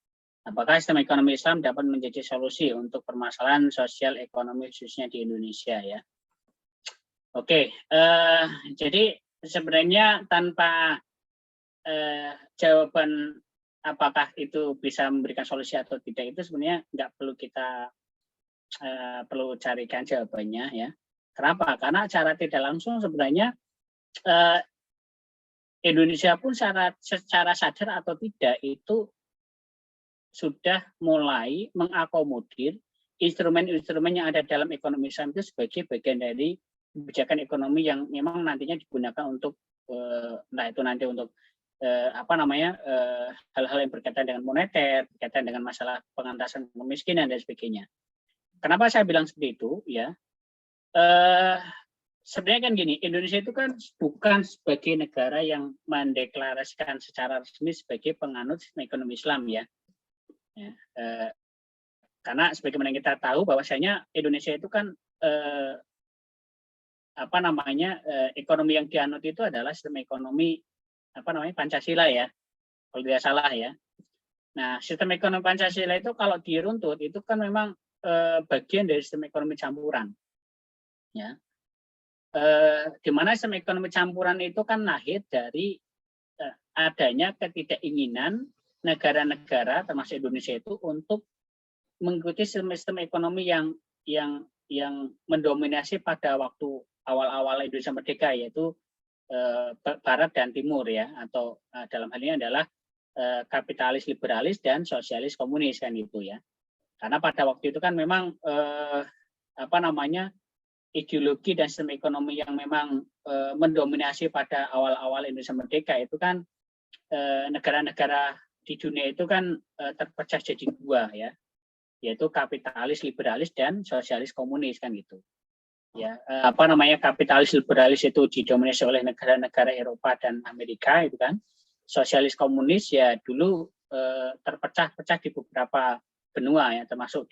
Speaker 5: apakah sistem ekonomi Islam dapat menjadi solusi untuk permasalahan sosial ekonomi khususnya di Indonesia ya? Oke, jadi sebenarnya tanpa jawaban apakah itu bisa memberikan solusi atau tidak itu sebenarnya nggak perlu kita perlu carikan jawabannya ya. Kenapa? Karena secara tidak langsung sebenarnya Indonesia pun secara sadar atau tidak itu sudah mulai mengakomodir instrumen-instrumen yang ada dalam ekonomi Islam itu sebagai bagian dari kebijakan ekonomi yang memang nantinya digunakan untuk entah itu nanti untuk hal-hal yang berkaitan dengan moneter, berkaitan dengan masalah pengentasan kemiskinan dan sebagainya. Kenapa saya bilang seperti itu? Ya, sebenarnya kan gini, Indonesia itu kan bukan sebagai negara yang mendeklarasikan secara resmi sebagai penganut sistem ekonomi Islam ya. Karena sebagaimana kita tahu bahwasanya Indonesia itu kan ekonomi yang dianut itu adalah sistem ekonomi Pancasila ya, kalau tidak salah ya. Nah, sistem ekonomi Pancasila itu kalau diruntut itu kan memang bagian dari sistem ekonomi campuran, ya. Di mana sistem ekonomi campuran itu kan lahir dari adanya ketidakinginan negara-negara termasuk Indonesia itu untuk mengikuti sistem ekonomi yang mendominasi pada waktu awal-awal Indonesia merdeka, yaitu Barat dan Timur ya, atau dalam hal ini adalah kapitalis liberalis dan sosialis komunis kan itu ya. Karena pada waktu itu kan memang ideologi dan sistem ekonomi yang memang mendominasi pada awal-awal Indonesia merdeka itu kan negara-negara di dunia itu kan terpecah jadi dua ya, yaitu kapitalis liberalis dan sosialis komunis kan gitu. Ya, kapitalis liberalis itu didominasi oleh negara-negara Eropa dan Amerika itu kan. Sosialis komunis ya dulu terpecah-pecah di beberapa benua ya, termasuk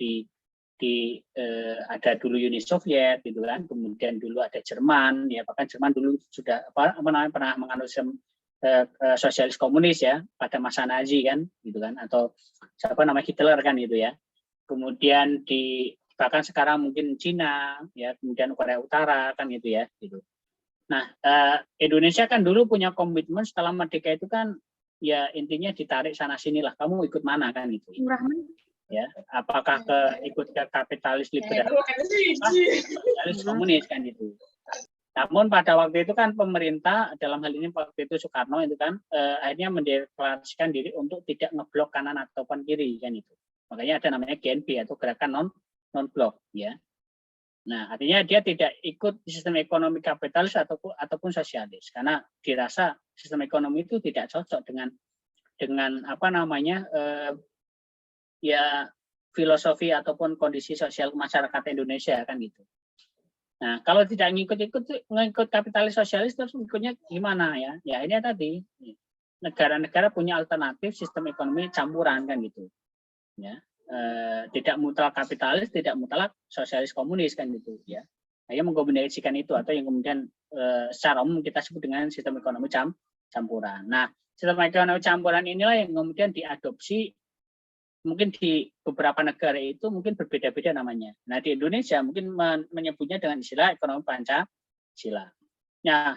Speaker 5: ada dulu Uni Soviet gitu kan, kemudian dulu ada Jerman ya, bahkan Jerman dulu sudah pernah menganut sosialis komunis ya pada masa Nazi kan gitu kan, atau Hitler kan gitu ya. Kemudian bahkan sekarang mungkin Cina ya, kemudian Korea Utara kan gitu ya gitu. Nah, Indonesia kan dulu punya komitmen setelah merdeka itu kan ya intinya ditarik sana sini lah, kamu ikut mana kan gitu ya, apakah ikut ke kapitalis liberalis sosialis komunis kan gitu. Namun pada waktu itu kan pemerintah, dalam hal ini waktu itu Soekarno itu kan akhirnya mendeklarasikan diri untuk tidak ngeblok kanan ataupun kiri kan itu. Makanya ada namanya GNB atau gerakan non blok ya. Nah, artinya dia tidak ikut sistem ekonomi kapitalis ataupun sosialis karena dirasa sistem ekonomi itu tidak cocok dengan filosofi ataupun kondisi sosial masyarakat Indonesia kan gitu. Nah, kalau tidak ngikut kapitalis sosialis terus ikutnya gimana ya? Ya ini tadi negara-negara punya alternatif sistem ekonomi campuran kan gitu. Ya. Tidak mutlak kapitalis, tidak mutlak sosialis komunis kan gitu ya. Nah, yang mengkombinasikan itu atau yang kemudian secara umum kita sebut dengan sistem ekonomi campuran. Nah, sistem ekonomi campuran inilah yang kemudian diadopsi mungkin di beberapa negara itu mungkin berbeda-beda namanya. Nah, di Indonesia mungkin menyebutnya dengan istilah ekonomi Pancasila. Nah,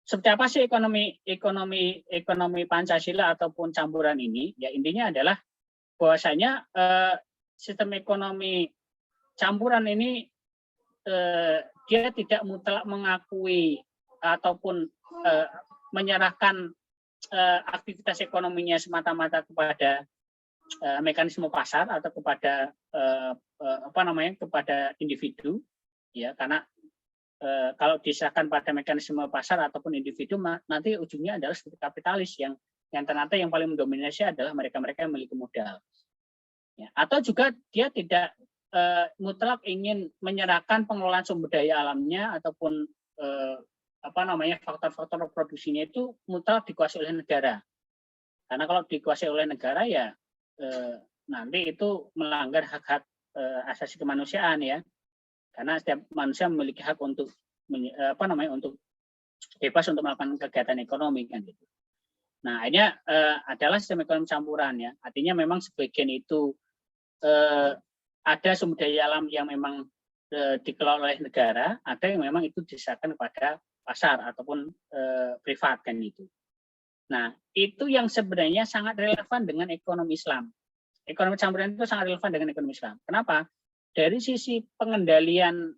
Speaker 5: seperti apa sih ekonomi Pancasila ataupun campuran ini? Ya intinya adalah bahwasanya sistem ekonomi campuran ini dia tidak mutlak mengakui ataupun menyerahkan aktivitas ekonominya semata-mata kepada mekanisme pasar atau kepada kepada individu ya, karena kalau diserahkan pada mekanisme pasar ataupun individu nanti ujungnya adalah seperti kapitalis yang ternyata yang paling mendominasi adalah mereka-mereka yang memiliki modal ya. Atau juga dia tidak mutlak ingin menyerahkan pengelolaan sumber daya alamnya ataupun faktor-faktor produksinya itu mutlak dikuasai oleh negara, karena kalau dikuasai oleh negara ya nanti itu melanggar hak-hak asasi kemanusiaan ya, karena setiap manusia memiliki hak untuk untuk bebas untuk melakukan kegiatan ekonomi kan gitu. Nah, ini adalah sistem ekonomi campuran ya, artinya memang sebagian itu ada sumber daya alam yang memang dikelola oleh negara, ada yang memang itu diserahkan kepada pasar ataupun privat kan itu. Nah, itu yang sebenarnya sangat relevan dengan ekonomi Islam. Ekonomi campuran itu sangat relevan dengan ekonomi Islam. Kenapa? dari sisi pengendalian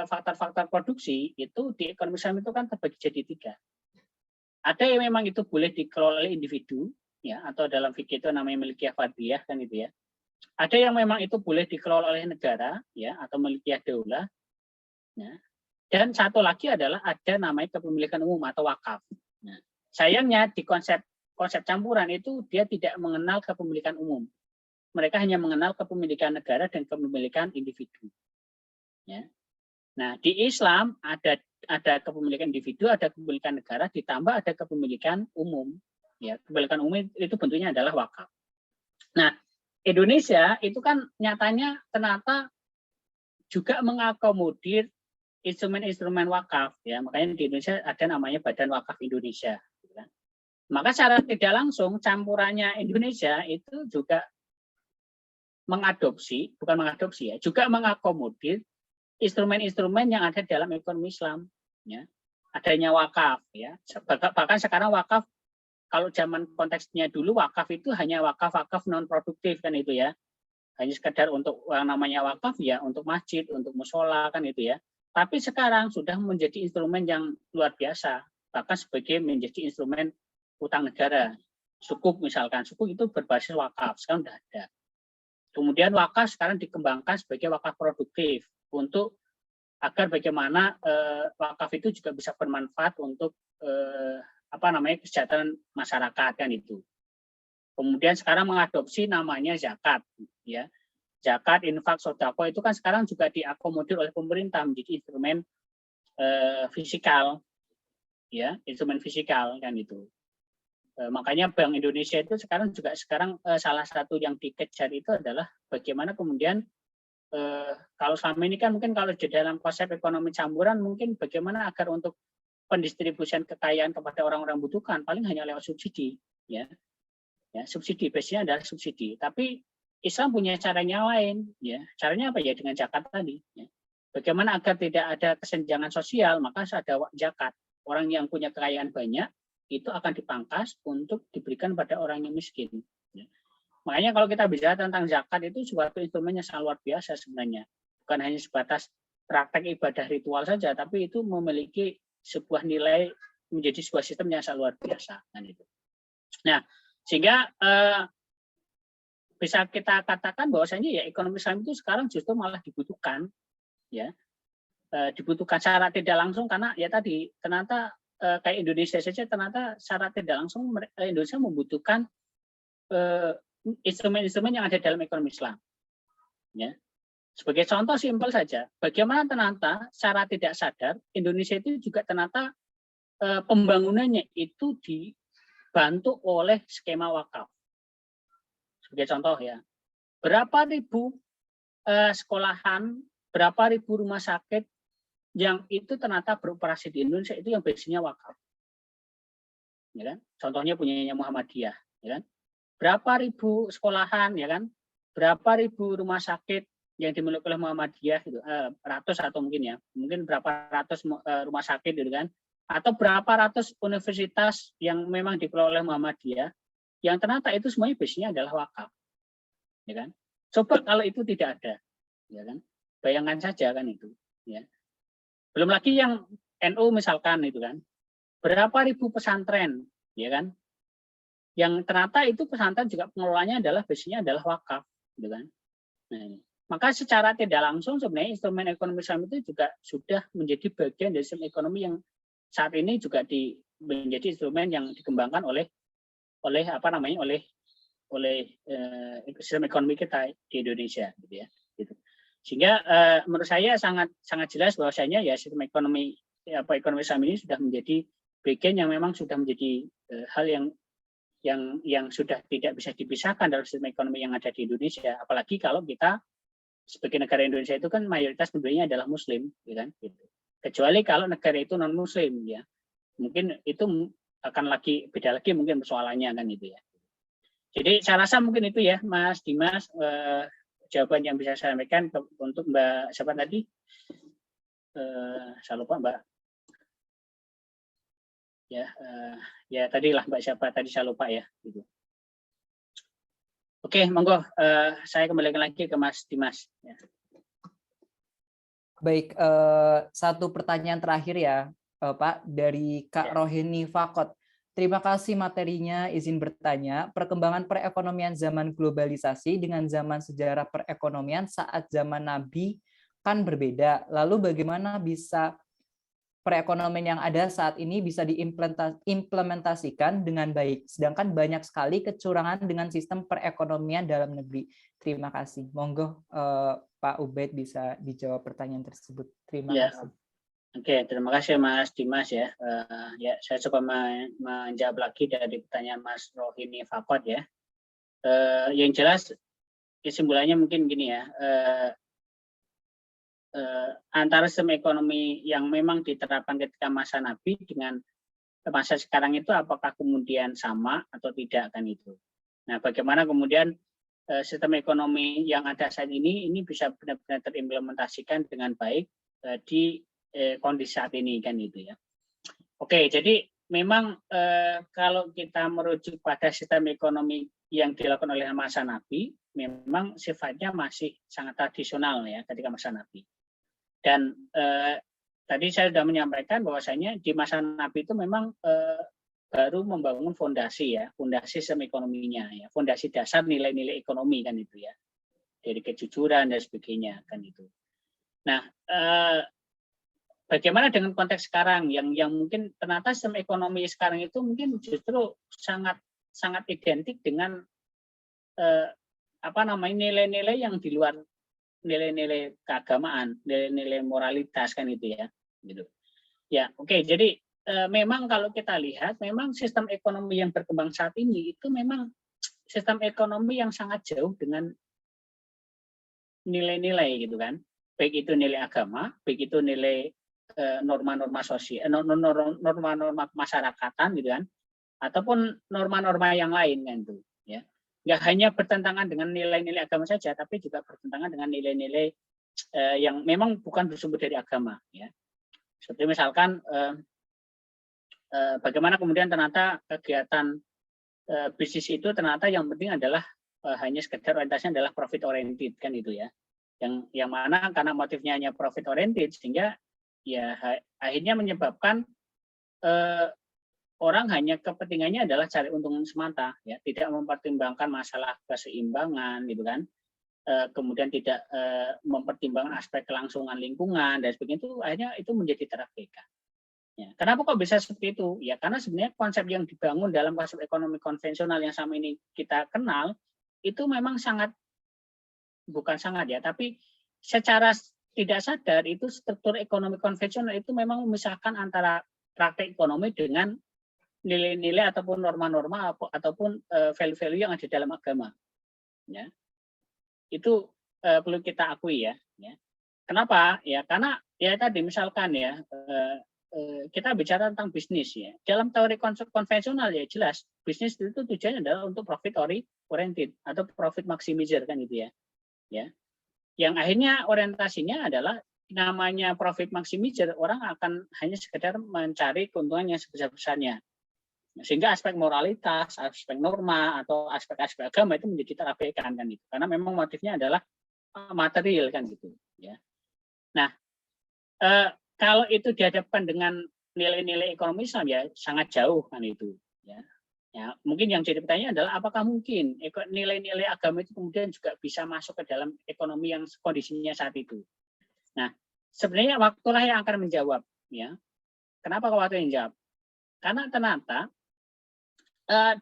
Speaker 5: faktor-faktor produksi itu di ekonomi Islam itu kan terbagi jadi 3. Ada yang memang itu boleh dikelola oleh individu, ya, atau dalam fikih itu namanya milkiyah fardiyah kan itu ya. Ada yang memang itu boleh dikelola oleh negara, ya, atau milkiyah daulah. Ya. Dan satu lagi adalah ada namanya kepemilikan umum atau wakaf. Nah, sayangnya di konsep campuran itu dia tidak mengenal kepemilikan umum. Mereka hanya mengenal kepemilikan negara dan kepemilikan individu. Ya. Nah, di Islam ada kepemilikan individu, ada kepemilikan negara, ditambah ada kepemilikan umum. Ya, kepemilikan umum itu bentuknya adalah wakaf. Nah, Indonesia itu kan nyatanya ternyata juga mengakomodir instrumen-instrumen wakaf, ya. Makanya di Indonesia ada namanya Badan Wakaf Indonesia. Maka secara tidak langsung campurannya Indonesia itu juga juga mengakomodir instrumen-instrumen yang ada dalam ekonomi Islam, ya. Adanya wakaf, ya. Bahkan sekarang wakaf, kalau zaman konteksnya dulu wakaf itu hanya wakaf non produktif kan itu ya, hanya sekedar untuk yang namanya wakaf ya untuk masjid, untuk musola kan itu ya. Tapi sekarang sudah menjadi instrumen yang luar biasa, bahkan sebagai menjadi instrumen utang negara. Sukuk misalkan, sukuk itu berbasis wakaf, sekarang sudah ada. Kemudian wakaf sekarang dikembangkan sebagai wakaf produktif untuk agar bagaimana wakaf itu juga bisa bermanfaat untuk kesejahteraan masyarakat kan itu. Kemudian sekarang mengadopsi namanya zakat, ya. Zakat, infak, sodako itu kan sekarang juga diakomodir oleh pemerintah menjadi instrumen fisikal, ya, instrumen fisikal kan itu. Makanya Bank Indonesia itu sekarang salah satu yang dikejar itu adalah bagaimana kemudian kalau selama ini kan mungkin kalau di dalam konsep ekonomi campuran mungkin bagaimana agar untuk pendistribusian kekayaan kepada orang-orang butuhkan paling hanya lewat subsidi, ya. Ya, subsidi biasanya adalah subsidi. Tapi Islam punya caranya lain, ya. Caranya apa ya dengan zakat tadi, ya. Bagaimana agar tidak ada kesenjangan sosial, maka ada zakat. Orang yang punya kekayaan banyak itu akan dipangkas untuk diberikan pada orang yang miskin. Ya. Makanya kalau kita bicara tentang zakat itu suatu instrumen yang sangat luar biasa sebenarnya. Bukan hanya sebatas praktek ibadah ritual saja, tapi itu memiliki sebuah nilai menjadi sebuah sistem yang sangat luar biasa. Kan itu. Nah, sehingga bisa kita katakan bahwasanya ya ekonomi Islam itu sekarang justru malah dibutuhkan, ya, dibutuhkan secara tidak langsung karena ya tadi ternyata kayak Indonesia saja ternyata secara tidak langsung Indonesia membutuhkan instrumen-instrumen yang ada dalam ekonomi Islam, ya. Sebagai contoh simpel saja, bagaimana ternyata secara tidak sadar Indonesia itu juga ternyata pembangunannya itu dibantu oleh skema wakaf. Sebagai contoh ya, berapa ribu sekolahan, berapa ribu rumah sakit yang itu ternyata beroperasi di Indonesia itu yang basisnya wakaf, ya kan? Contohnya punyanya Muhammadiyah, ya kan? Berapa ribu sekolahan, ya kan? Berapa ribu rumah sakit yang dimiliki oleh Muhammadiyah itu ratus atau mungkin ya, mungkin berapa ratus rumah sakit gitu kan? Atau berapa ratus universitas yang memang dikelola oleh Muhammadiyah yang ternyata itu semuanya basisnya adalah wakaf, ya kan? Coba kalau itu tidak ada, ya kan? Bayangkan saja kan itu, ya. Belum lagi yang NU misalkan itu kan, berapa ribu pesantren, ya kan? Yang ternyata itu pesantren juga pengelolanya adalah basisnya adalah wakaf, gitu kan? Nah, ini. Maka secara tidak langsung sebenarnya instrumen ekonomi Islam itu juga sudah menjadi bagian dari sistem ekonomi yang saat ini juga menjadi instrumen yang dikembangkan oleh sistem ekonomi kita di Indonesia, gitu ya. Gitu. Sehingga menurut saya sangat jelas bahwasanya ya sistem ekonomi Islam ini sudah menjadi bagian yang memang sudah menjadi hal yang sudah tidak bisa dipisahkan dari sistem ekonomi yang ada di Indonesia. Apalagi kalau kita sebagai negara Indonesia itu kan mayoritas penduduknya adalah Muslim, ya kan? Gitu. Kecuali kalau negara itu non Muslim, ya mungkin itu akan beda lagi mungkin persoalannya kan itu ya. Jadi saya rasa mungkin itu ya Mas Dimas jawaban yang bisa saya sampaikan untuk Mbak siapa tadi? Saya lupa Mbak. Ya tadilah Mbak siapa tadi saya lupa ya. Gitu. Oke, monggo saya kembalikan lagi ke Mas Dimas. Ya.
Speaker 1: Baik, satu pertanyaan terakhir ya, Pak, dari Kak Rohini Fakot. Terima kasih materinya, izin bertanya, perkembangan perekonomian zaman globalisasi dengan zaman sejarah perekonomian saat zaman Nabi kan berbeda. Lalu bagaimana bisa perekonomian yang ada saat ini bisa diimplementasikan dengan baik, sedangkan banyak sekali kecurangan dengan sistem perekonomian dalam negeri. Terima kasih. Monggo Pak Ubaid bisa dijawab pertanyaan tersebut. Terima kasih.
Speaker 5: Oke, terima kasih Mas Dimas ya. Ya, saya coba menjawab lagi dari pertanyaan Mas Rohini Fakot ya. Yang jelas kesimpulannya mungkin gini ya. Antara sistem ekonomi yang memang diterapkan ketika masa Nabi dengan masa sekarang itu apakah kemudian sama atau tidak kan itu. Nah, bagaimana kemudian sistem ekonomi yang ada saat ini bisa benar-benar terimplementasikan dengan baik di kondisi saat ini kan itu ya. Oke, jadi memang kalau kita merujuk pada sistem ekonomi yang dilakukan oleh masa Nabi, memang sifatnya masih sangat tradisional ya ketika masa Nabi. Dan tadi saya sudah menyampaikan bahwasanya di masa Nabi itu memang baru membangun fondasi ya, fondasi sistem ekonominya ya, fondasi dasar nilai-nilai ekonomi kan itu ya, dari kejujuran dan sebagainya kan itu. Nah, bagaimana dengan konteks sekarang yang mungkin ternyata sistem ekonomi sekarang itu mungkin justru sangat identik dengan nilai-nilai yang di luar nilai-nilai keagamaan, nilai-nilai moralitas kan itu ya, gitu. Ya, oke. Jadi memang kalau kita lihat, memang sistem ekonomi yang berkembang saat ini itu memang sistem ekonomi yang sangat jauh dengan nilai-nilai gitu kan, baik itu nilai agama, baik itu nilai norma-norma sosial, norma-norma kemasyarakatan gitu kan, ataupun norma-norma yang lain kan itu ya. Nggak hanya bertentangan dengan nilai-nilai agama saja, tapi juga bertentangan dengan nilai-nilai yang memang bukan bersumber dari agama ya. Seperti misalkan bagaimana kemudian ternyata kegiatan bisnis itu ternyata yang penting adalah hanya sekedar orientasinya adalah profit oriented kan itu ya. Yang mana karena motifnya hanya profit oriented sehingga ya akhirnya menyebabkan orang hanya kepentingannya adalah cari untung semata ya, tidak mempertimbangkan masalah keseimbangan gitu kan. Kemudian tidak mempertimbangkan aspek kelangsungan lingkungan dan sebagainya, itu akhirnya itu menjadi terabaikan. Ya, kenapa kok bisa seperti itu? Ya karena sebenarnya konsep yang dibangun dalam konsep ekonomi konvensional yang sama ini kita kenal itu memang tapi secara tidak sadar itu struktur ekonomi konvensional itu memang memisahkan antara praktek ekonomi dengan nilai-nilai ataupun norma-norma ataupun value-value yang ada dalam agama. Ya. Itu perlu kita akui ya. Kenapa? Ya karena ya tadi misalkan ya kita bicara tentang bisnis ya. Dalam teori konsep konvensional ya jelas bisnis itu tujuannya adalah untuk profit oriented atau profit maximizer kan gitu ya. Ya. Yang akhirnya orientasinya adalah namanya profit maximizer, orang akan hanya sekedar mencari keuntungan yang sebesar-besarnya. Sehingga aspek moralitas, aspek norma atau aspek-aspek agama itu menjadi terabaikan kan itu. Karena memang motifnya adalah material kan gitu ya. Nah, kalau itu dihadapkan dengan nilai-nilai ekonomi Islam ya sangat jauh kan itu ya. Ya, mungkin yang jadi pertanyaan adalah apakah mungkin nilai-nilai agama itu kemudian juga bisa masuk ke dalam ekonomi yang kondisinya saat itu. Nah, sebenarnya waktulah yang akan menjawab ya. Kenapa waktu yang jawab? Karena ternyata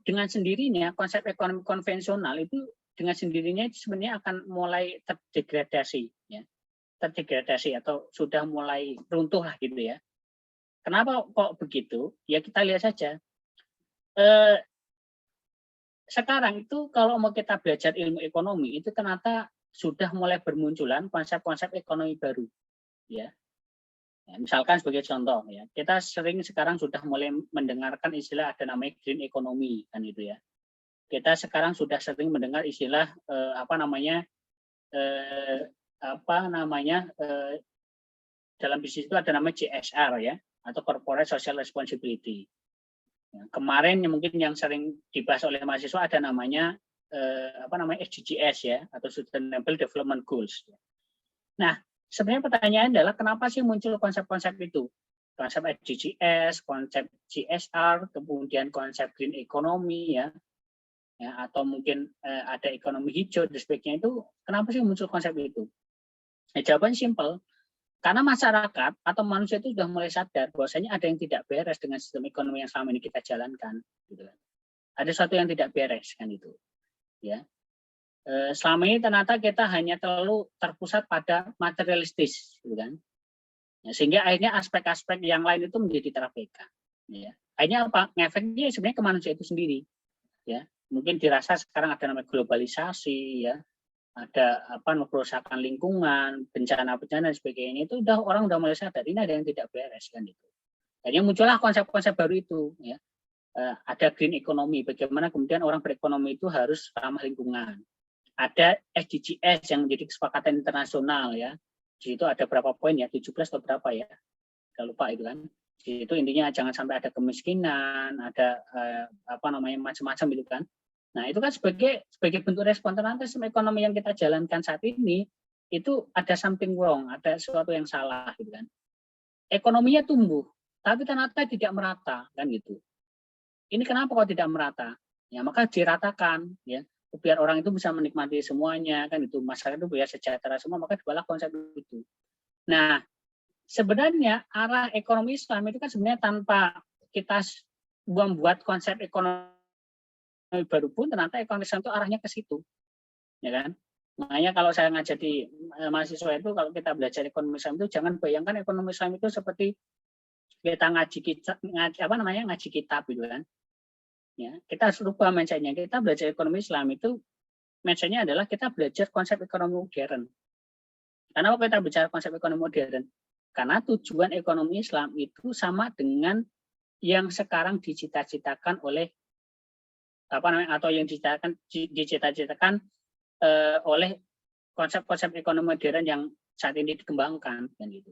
Speaker 5: dengan sendirinya konsep ekonomi konvensional itu dengan sendirinya sebenarnya akan mulai terdegradasi ya. Terdegradasi atau sudah mulai runtuh lah gitu ya. Kenapa kok begitu? Ya kita lihat saja. Sekarang itu kalau mau kita belajar ilmu ekonomi itu ternyata sudah mulai bermunculan konsep-konsep ekonomi baru ya. Ya, misalkan sebagai contoh ya, kita sering sekarang sudah mulai mendengarkan istilah ada namanya green economy kan itu ya. Kita sekarang sudah sering mendengar istilah dalam bisnis itu ada namanya CSR ya, atau corporate social responsibility. Ya, kemarin mungkin yang sering dibahas oleh mahasiswa ada namanya SDGs ya, atau Sustainable Development Goals. Nah, sebenarnya pertanyaan adalah kenapa sih muncul konsep-konsep itu? Konsep SDGs, konsep CSR, kemudian konsep green economy ya, atau mungkin ada ekonomi hijau dan sebagainya, itu kenapa sih muncul konsep itu? Jawabannya simpel, karena masyarakat atau manusia itu sudah mulai sadar bahwasanya ada yang tidak beres dengan sistem ekonomi yang selama ini kita jalankan. Gitu. Ada sesuatu yang tidak beres kan itu. Ya, selama ini ternyata kita hanya terlalu terpusat pada materialistis, gitu kan? Ya, sehingga akhirnya aspek-aspek yang lain itu menjadi terabaikan. Ya. Akhirnya apa? Ngefeknya sebenarnya ke manusia itu sendiri. Ya, mungkin dirasa sekarang ada namanya globalisasi, ya, ada kerusakan lingkungan, bencana-bencana dan sebagainya, itu orang udah mulai sadar ini ada yang tidak beres kan itu. Akhirnya muncullah konsep-konsep baru itu. Ya. Ada green economy, bagaimana kemudian orang berekonomi itu harus ramah lingkungan. Ada SDGs yang menjadi kesepakatan internasional ya. Di situ ada berapa poin ya, 17 atau berapa ya, saya lupa itu kan. Di situ intinya jangan sampai ada kemiskinan, ada macam-macam itu kan. Nah itu kan sebagai bentuk respon terhadap sistem ekonomi yang kita jalankan saat ini itu ada something wrong, ada sesuatu yang salah gitu kan. Ekonominya tumbuh, tapi ternyata tidak merata kan gitu. Ini kenapa kok tidak merata? Ya maka diratakan ya. Biar orang itu bisa menikmati semuanya kan itu, masyarakat itu biar sejahtera semua, maka dibalah konsep itu. Nah sebenarnya arah ekonomi Islam itu kan sebenarnya tanpa kita membuat konsep ekonomi baru pun ternyata ekonomi Islam itu arahnya ke situ, ya kan? Makanya kalau saya ngajar di mahasiswa itu, kalau kita belajar ekonomi Islam itu jangan bayangkan ekonomi Islam itu seperti kita ngaji kitab gitu kan. Ya, kita harus rubah mindset-nya. Kita belajar ekonomi Islam itu mindset-nya adalah kita belajar konsep ekonomi modern. Kenapa kita bicara konsep ekonomi modern? Karena tujuan ekonomi Islam itu sama dengan yang sekarang dicita-citakan oleh atau yang dicita-citakan oleh konsep-konsep ekonomi modern yang saat ini dikembangkan kan gitu.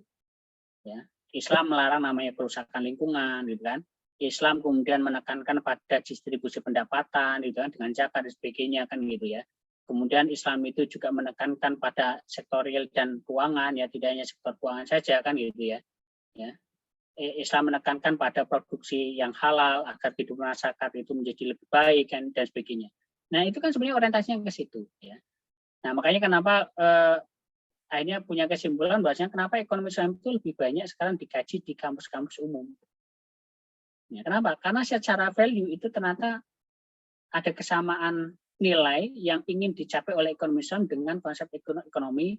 Speaker 5: Ya, Islam melarang namanya kerusakan lingkungan gitu kan. Islam kemudian menekankan pada distribusi pendapatan gitu kan, dengan zakat dan sebagainya kan gitu ya. Kemudian Islam itu juga menekankan pada sektorial dan keuangan ya, tidak hanya sektor keuangan saja kan gitu ya. Ya. Islam menekankan pada produksi yang halal agar hidup masyarakat itu menjadi lebih baik kan, dan sebagainya. Nah itu kan sebenarnya orientasinya ke situ ya. Nah makanya kenapa akhirnya punya kesimpulan bahwasanya kenapa ekonomi Islam itu lebih banyak sekarang dikaji di kampus-kampus umum. Ya, kenapa? Karena secara value itu ternyata ada kesamaan nilai yang ingin dicapai oleh ekonomi Islam dengan konsep ekonomi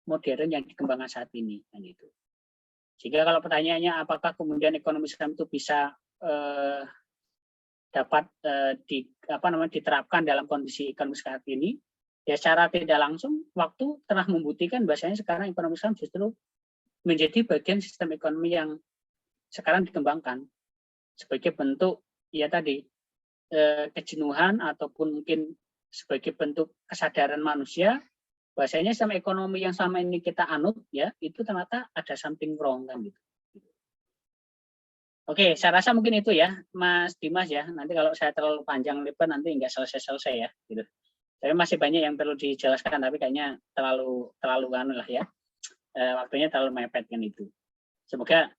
Speaker 5: modern yang dikembangkan saat ini. Kan itu. Sehingga kalau pertanyaannya apakah kemudian ekonomi Islam itu bisa dapat diterapkan dalam kondisi ekonomi saat ini, ya secara tidak langsung waktu telah membuktikan bahwasanya sekarang ekonomi Islam justru menjadi bagian sistem ekonomi yang sekarang dikembangkan sebagai bentuk ya tadi kejenuhan ataupun mungkin sebagai bentuk kesadaran manusia bahwasanya sistem ekonomi yang selama ini kita anut ya itu ternyata ada something wrong kan gitu. Oke, saya rasa mungkin itu ya Mas Dimas ya. Nanti kalau saya terlalu panjang lebar nanti nggak selesai-selesai ya gitu. Tapi masih banyak yang perlu dijelaskan tapi kayaknya terlalu lah ya. Waktunya terlalu mepet kan itu. Semoga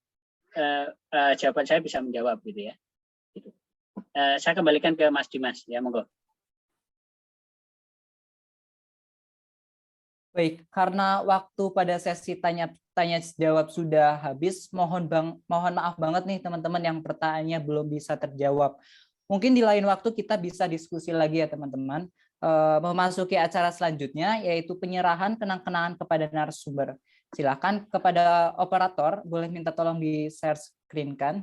Speaker 5: jawaban saya bisa menjawab gitu ya. Gitu. Saya kembalikan ke Mas Dimas ya, monggo.
Speaker 1: Baik, karena waktu pada sesi tanya jawab sudah habis, mohon maaf banget nih teman-teman yang pertanyaannya belum bisa terjawab. Mungkin di lain waktu kita bisa diskusi lagi ya teman-teman. Memasuki acara selanjutnya yaitu penyerahan kenang-kenangan kepada narasumber. Silakan kepada operator, boleh minta tolong di share screen kan.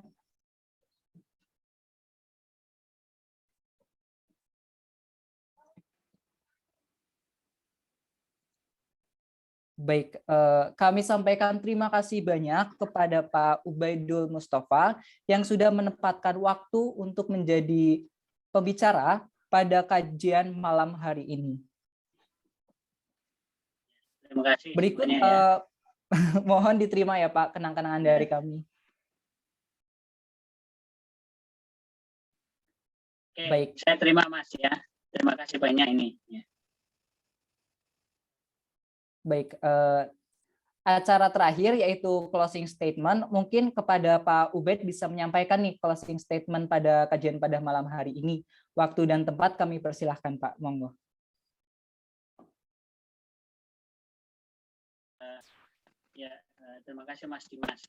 Speaker 1: Baik, kami sampaikan terima kasih banyak kepada Pak Ubaidul Mustafa yang sudah menempatkan waktu untuk menjadi pembicara pada kajian malam hari ini.
Speaker 5: Terima kasih.
Speaker 1: Berikut
Speaker 5: ya.
Speaker 1: mohon diterima ya Pak kenang-kenangan dari kami.
Speaker 5: Oke,
Speaker 1: baik.
Speaker 5: Saya terima Mas ya. Terima kasih banyak ini. Ya.
Speaker 1: Baik, acara terakhir yaitu closing statement. Mungkin kepada Pak Ubed bisa menyampaikan nih closing statement pada kajian pada malam hari ini. Waktu dan tempat kami persilahkan Pak, monggo.
Speaker 5: Ya, terima kasih Mas Dimas.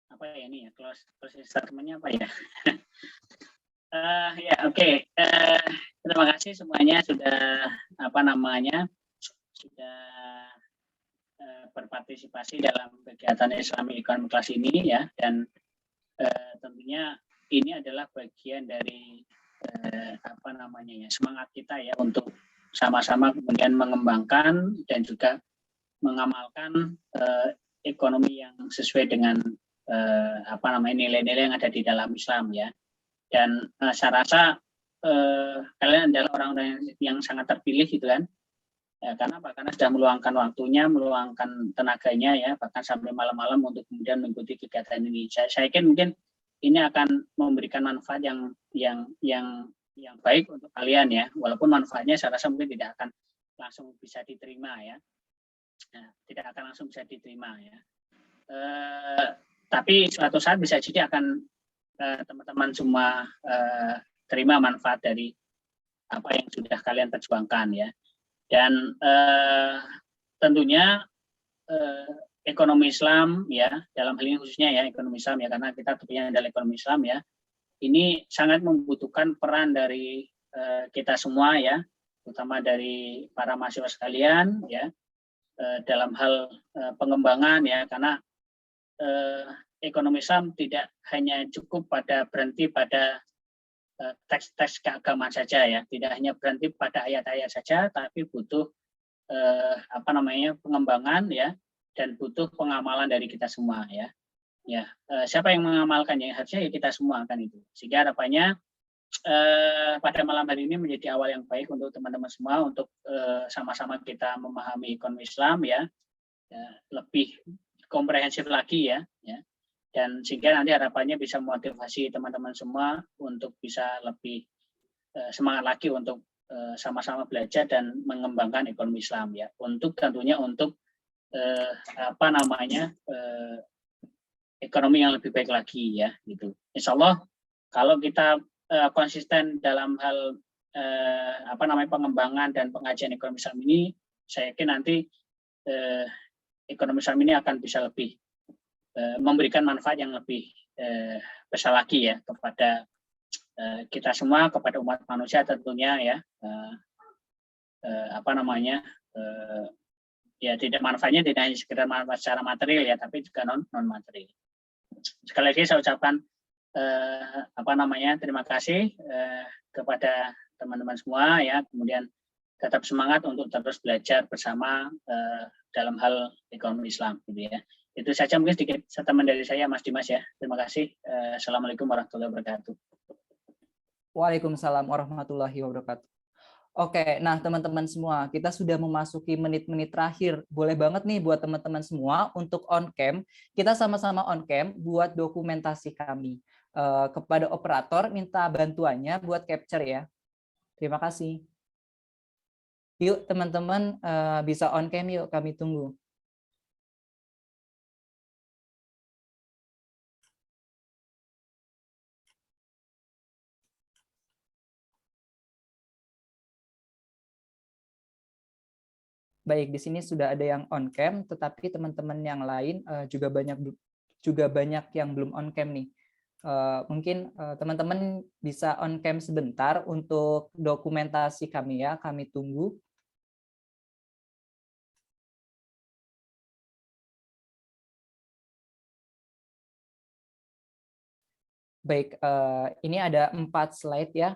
Speaker 5: Apa ya ini ya, closing statement-nya apa ya? Ya oke. Terima kasih semuanya sudah sudah berpartisipasi dalam kegiatan Islamic Economic Class ini ya, dan tentunya ini adalah bagian dari semangat kita ya untuk sama-sama kemudian mengembangkan dan juga mengamalkan ekonomi yang sesuai dengan nilai-nilai yang ada di dalam Islam ya. Dan saya rasa kalian adalah orang-orang yang sangat terpilih gitu kan. Ya, karena sudah meluangkan waktunya, meluangkan tenaganya ya, bahkan sampai malam-malam untuk kemudian mengikuti kegiatan ini. Saya yakin mungkin ini akan memberikan manfaat yang baik untuk kalian ya, walaupun manfaatnya saya rasa mungkin tidak akan langsung bisa diterima ya, tidak akan langsung bisa diterima ya. Tapi suatu saat bisa jadi akan teman-teman semua terima manfaat dari apa yang sudah kalian perjuangkan ya. Dan tentunya ekonomi Islam ya, dalam hal ini khususnya ya ekonomi Islam ya, karena kita tentunya adalah ekonomi Islam ya, ini sangat membutuhkan peran dari kita semua ya, terutama dari para mahasiswa sekalian ya, dalam hal pengembangan ya, karena ekonomi Islam tidak hanya cukup berhenti pada teks-teks keagamaan saja ya, tidak hanya berhenti pada ayat-ayat saja, tapi butuh pengembangan ya, dan butuh pengamalan dari kita semua ya. Ya, siapa yang mengamalkannya? Harusnya ya kita semua kan itu. Sehingga harapannya pada malam hari ini menjadi awal yang baik untuk teman-teman semua untuk sama-sama kita memahami ekonomi Islam ya, lebih komprehensif lagi ya. Dan sehingga nanti harapannya bisa memotivasi teman-teman semua untuk bisa lebih semangat lagi untuk sama-sama belajar dan mengembangkan ekonomi Islam ya, untuk tentunya untuk ekonomi yang lebih baik lagi ya gitu. Insya Allah kalau kita konsisten dalam hal pengembangan dan pengajian ekonomi Islam ini, saya yakin nanti ekonomi Islam ini akan bisa lebih memberikan manfaat yang lebih besar lagi ya kepada kita semua, kepada umat manusia tentunya ya. Ya tidak, manfaatnya tidak hanya sekedar manfaat secara material ya, tapi juga non material. Sekali lagi saya ucapkan terima kasih kepada teman-teman semua ya, kemudian tetap semangat untuk terus belajar bersama dalam hal ekonomi Islam gitu ya. Itu saja mungkin sedikit statement dari saya Mas Dimas ya. Terima kasih. Assalamualaikum warahmatullahi wabarakatuh.
Speaker 1: Waalaikumsalam warahmatullahi wabarakatuh. Oke, nah teman-teman semua, kita sudah memasuki menit-menit terakhir. Boleh banget nih buat teman-teman semua untuk on cam, kita sama-sama on cam buat dokumentasi kami. Kepada operator minta bantuannya buat capture ya. Terima kasih. Yuk teman-teman bisa on cam yuk, kami tunggu. Baik, di sini sudah ada yang on cam, tetapi teman-teman yang lain juga banyak yang belum on cam nih. Mungkin teman-teman bisa on cam sebentar untuk dokumentasi kami ya, kami tunggu. Baik, ini ada 4 slide ya.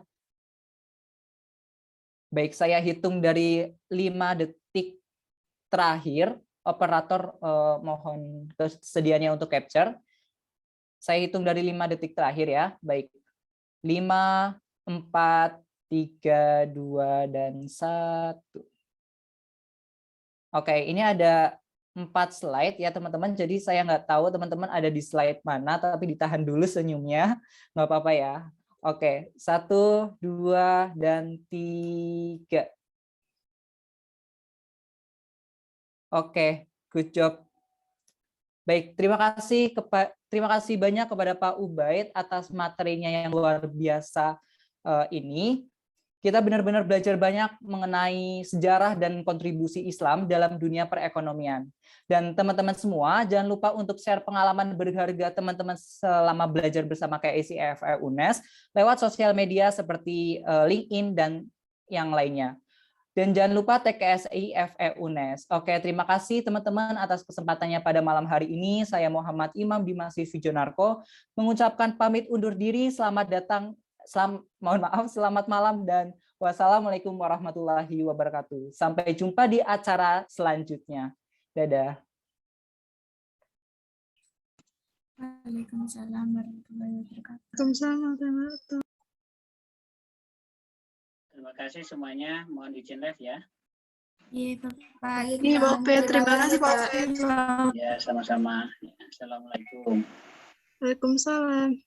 Speaker 1: Baik, saya hitung dari 5 detik terakhir, operator mohon kesediaannya untuk capture. Saya hitung dari 5 detik terakhir ya. Baik. 5, 4, 3, 2, dan 1. Oke, ini ada 4 slide ya teman-teman. Jadi saya nggak tahu teman-teman ada di slide mana, tapi ditahan dulu senyumnya. Nggak apa-apa ya. Oke, 1, 2, dan 3. Oke, good job Baik, terima kasih banyak kepada Pak Ubaid atas materinya yang luar biasa ini. Kita benar-benar belajar banyak mengenai sejarah dan kontribusi Islam dalam dunia perekonomian. Dan teman-teman semua, jangan lupa untuk share pengalaman berharga teman-teman selama belajar bersama KSI EFE UNES lewat sosial media seperti LinkedIn dan yang lainnya. Dan jangan lupa tag KSI EFE UNES. Oke, terima kasih teman-teman atas kesempatannya pada malam hari ini. Saya Muhammad Imam Bimasi Vijonarko mengucapkan pamit undur diri. Selamat malam dan wassalamualaikum warahmatullahi wabarakatuh. Sampai jumpa di acara selanjutnya. Dadah.
Speaker 3: Waalaikumsalam warahmatullahi wabarakatuh.
Speaker 5: Terima kasih semuanya. Mohon izin live ya.
Speaker 3: Iya, Bapak.
Speaker 6: Iya, Pak Fit. Terima kasih, Pak Fit.
Speaker 5: Ya, sama-sama. Assalamualaikum.
Speaker 6: Waalaikumsalam.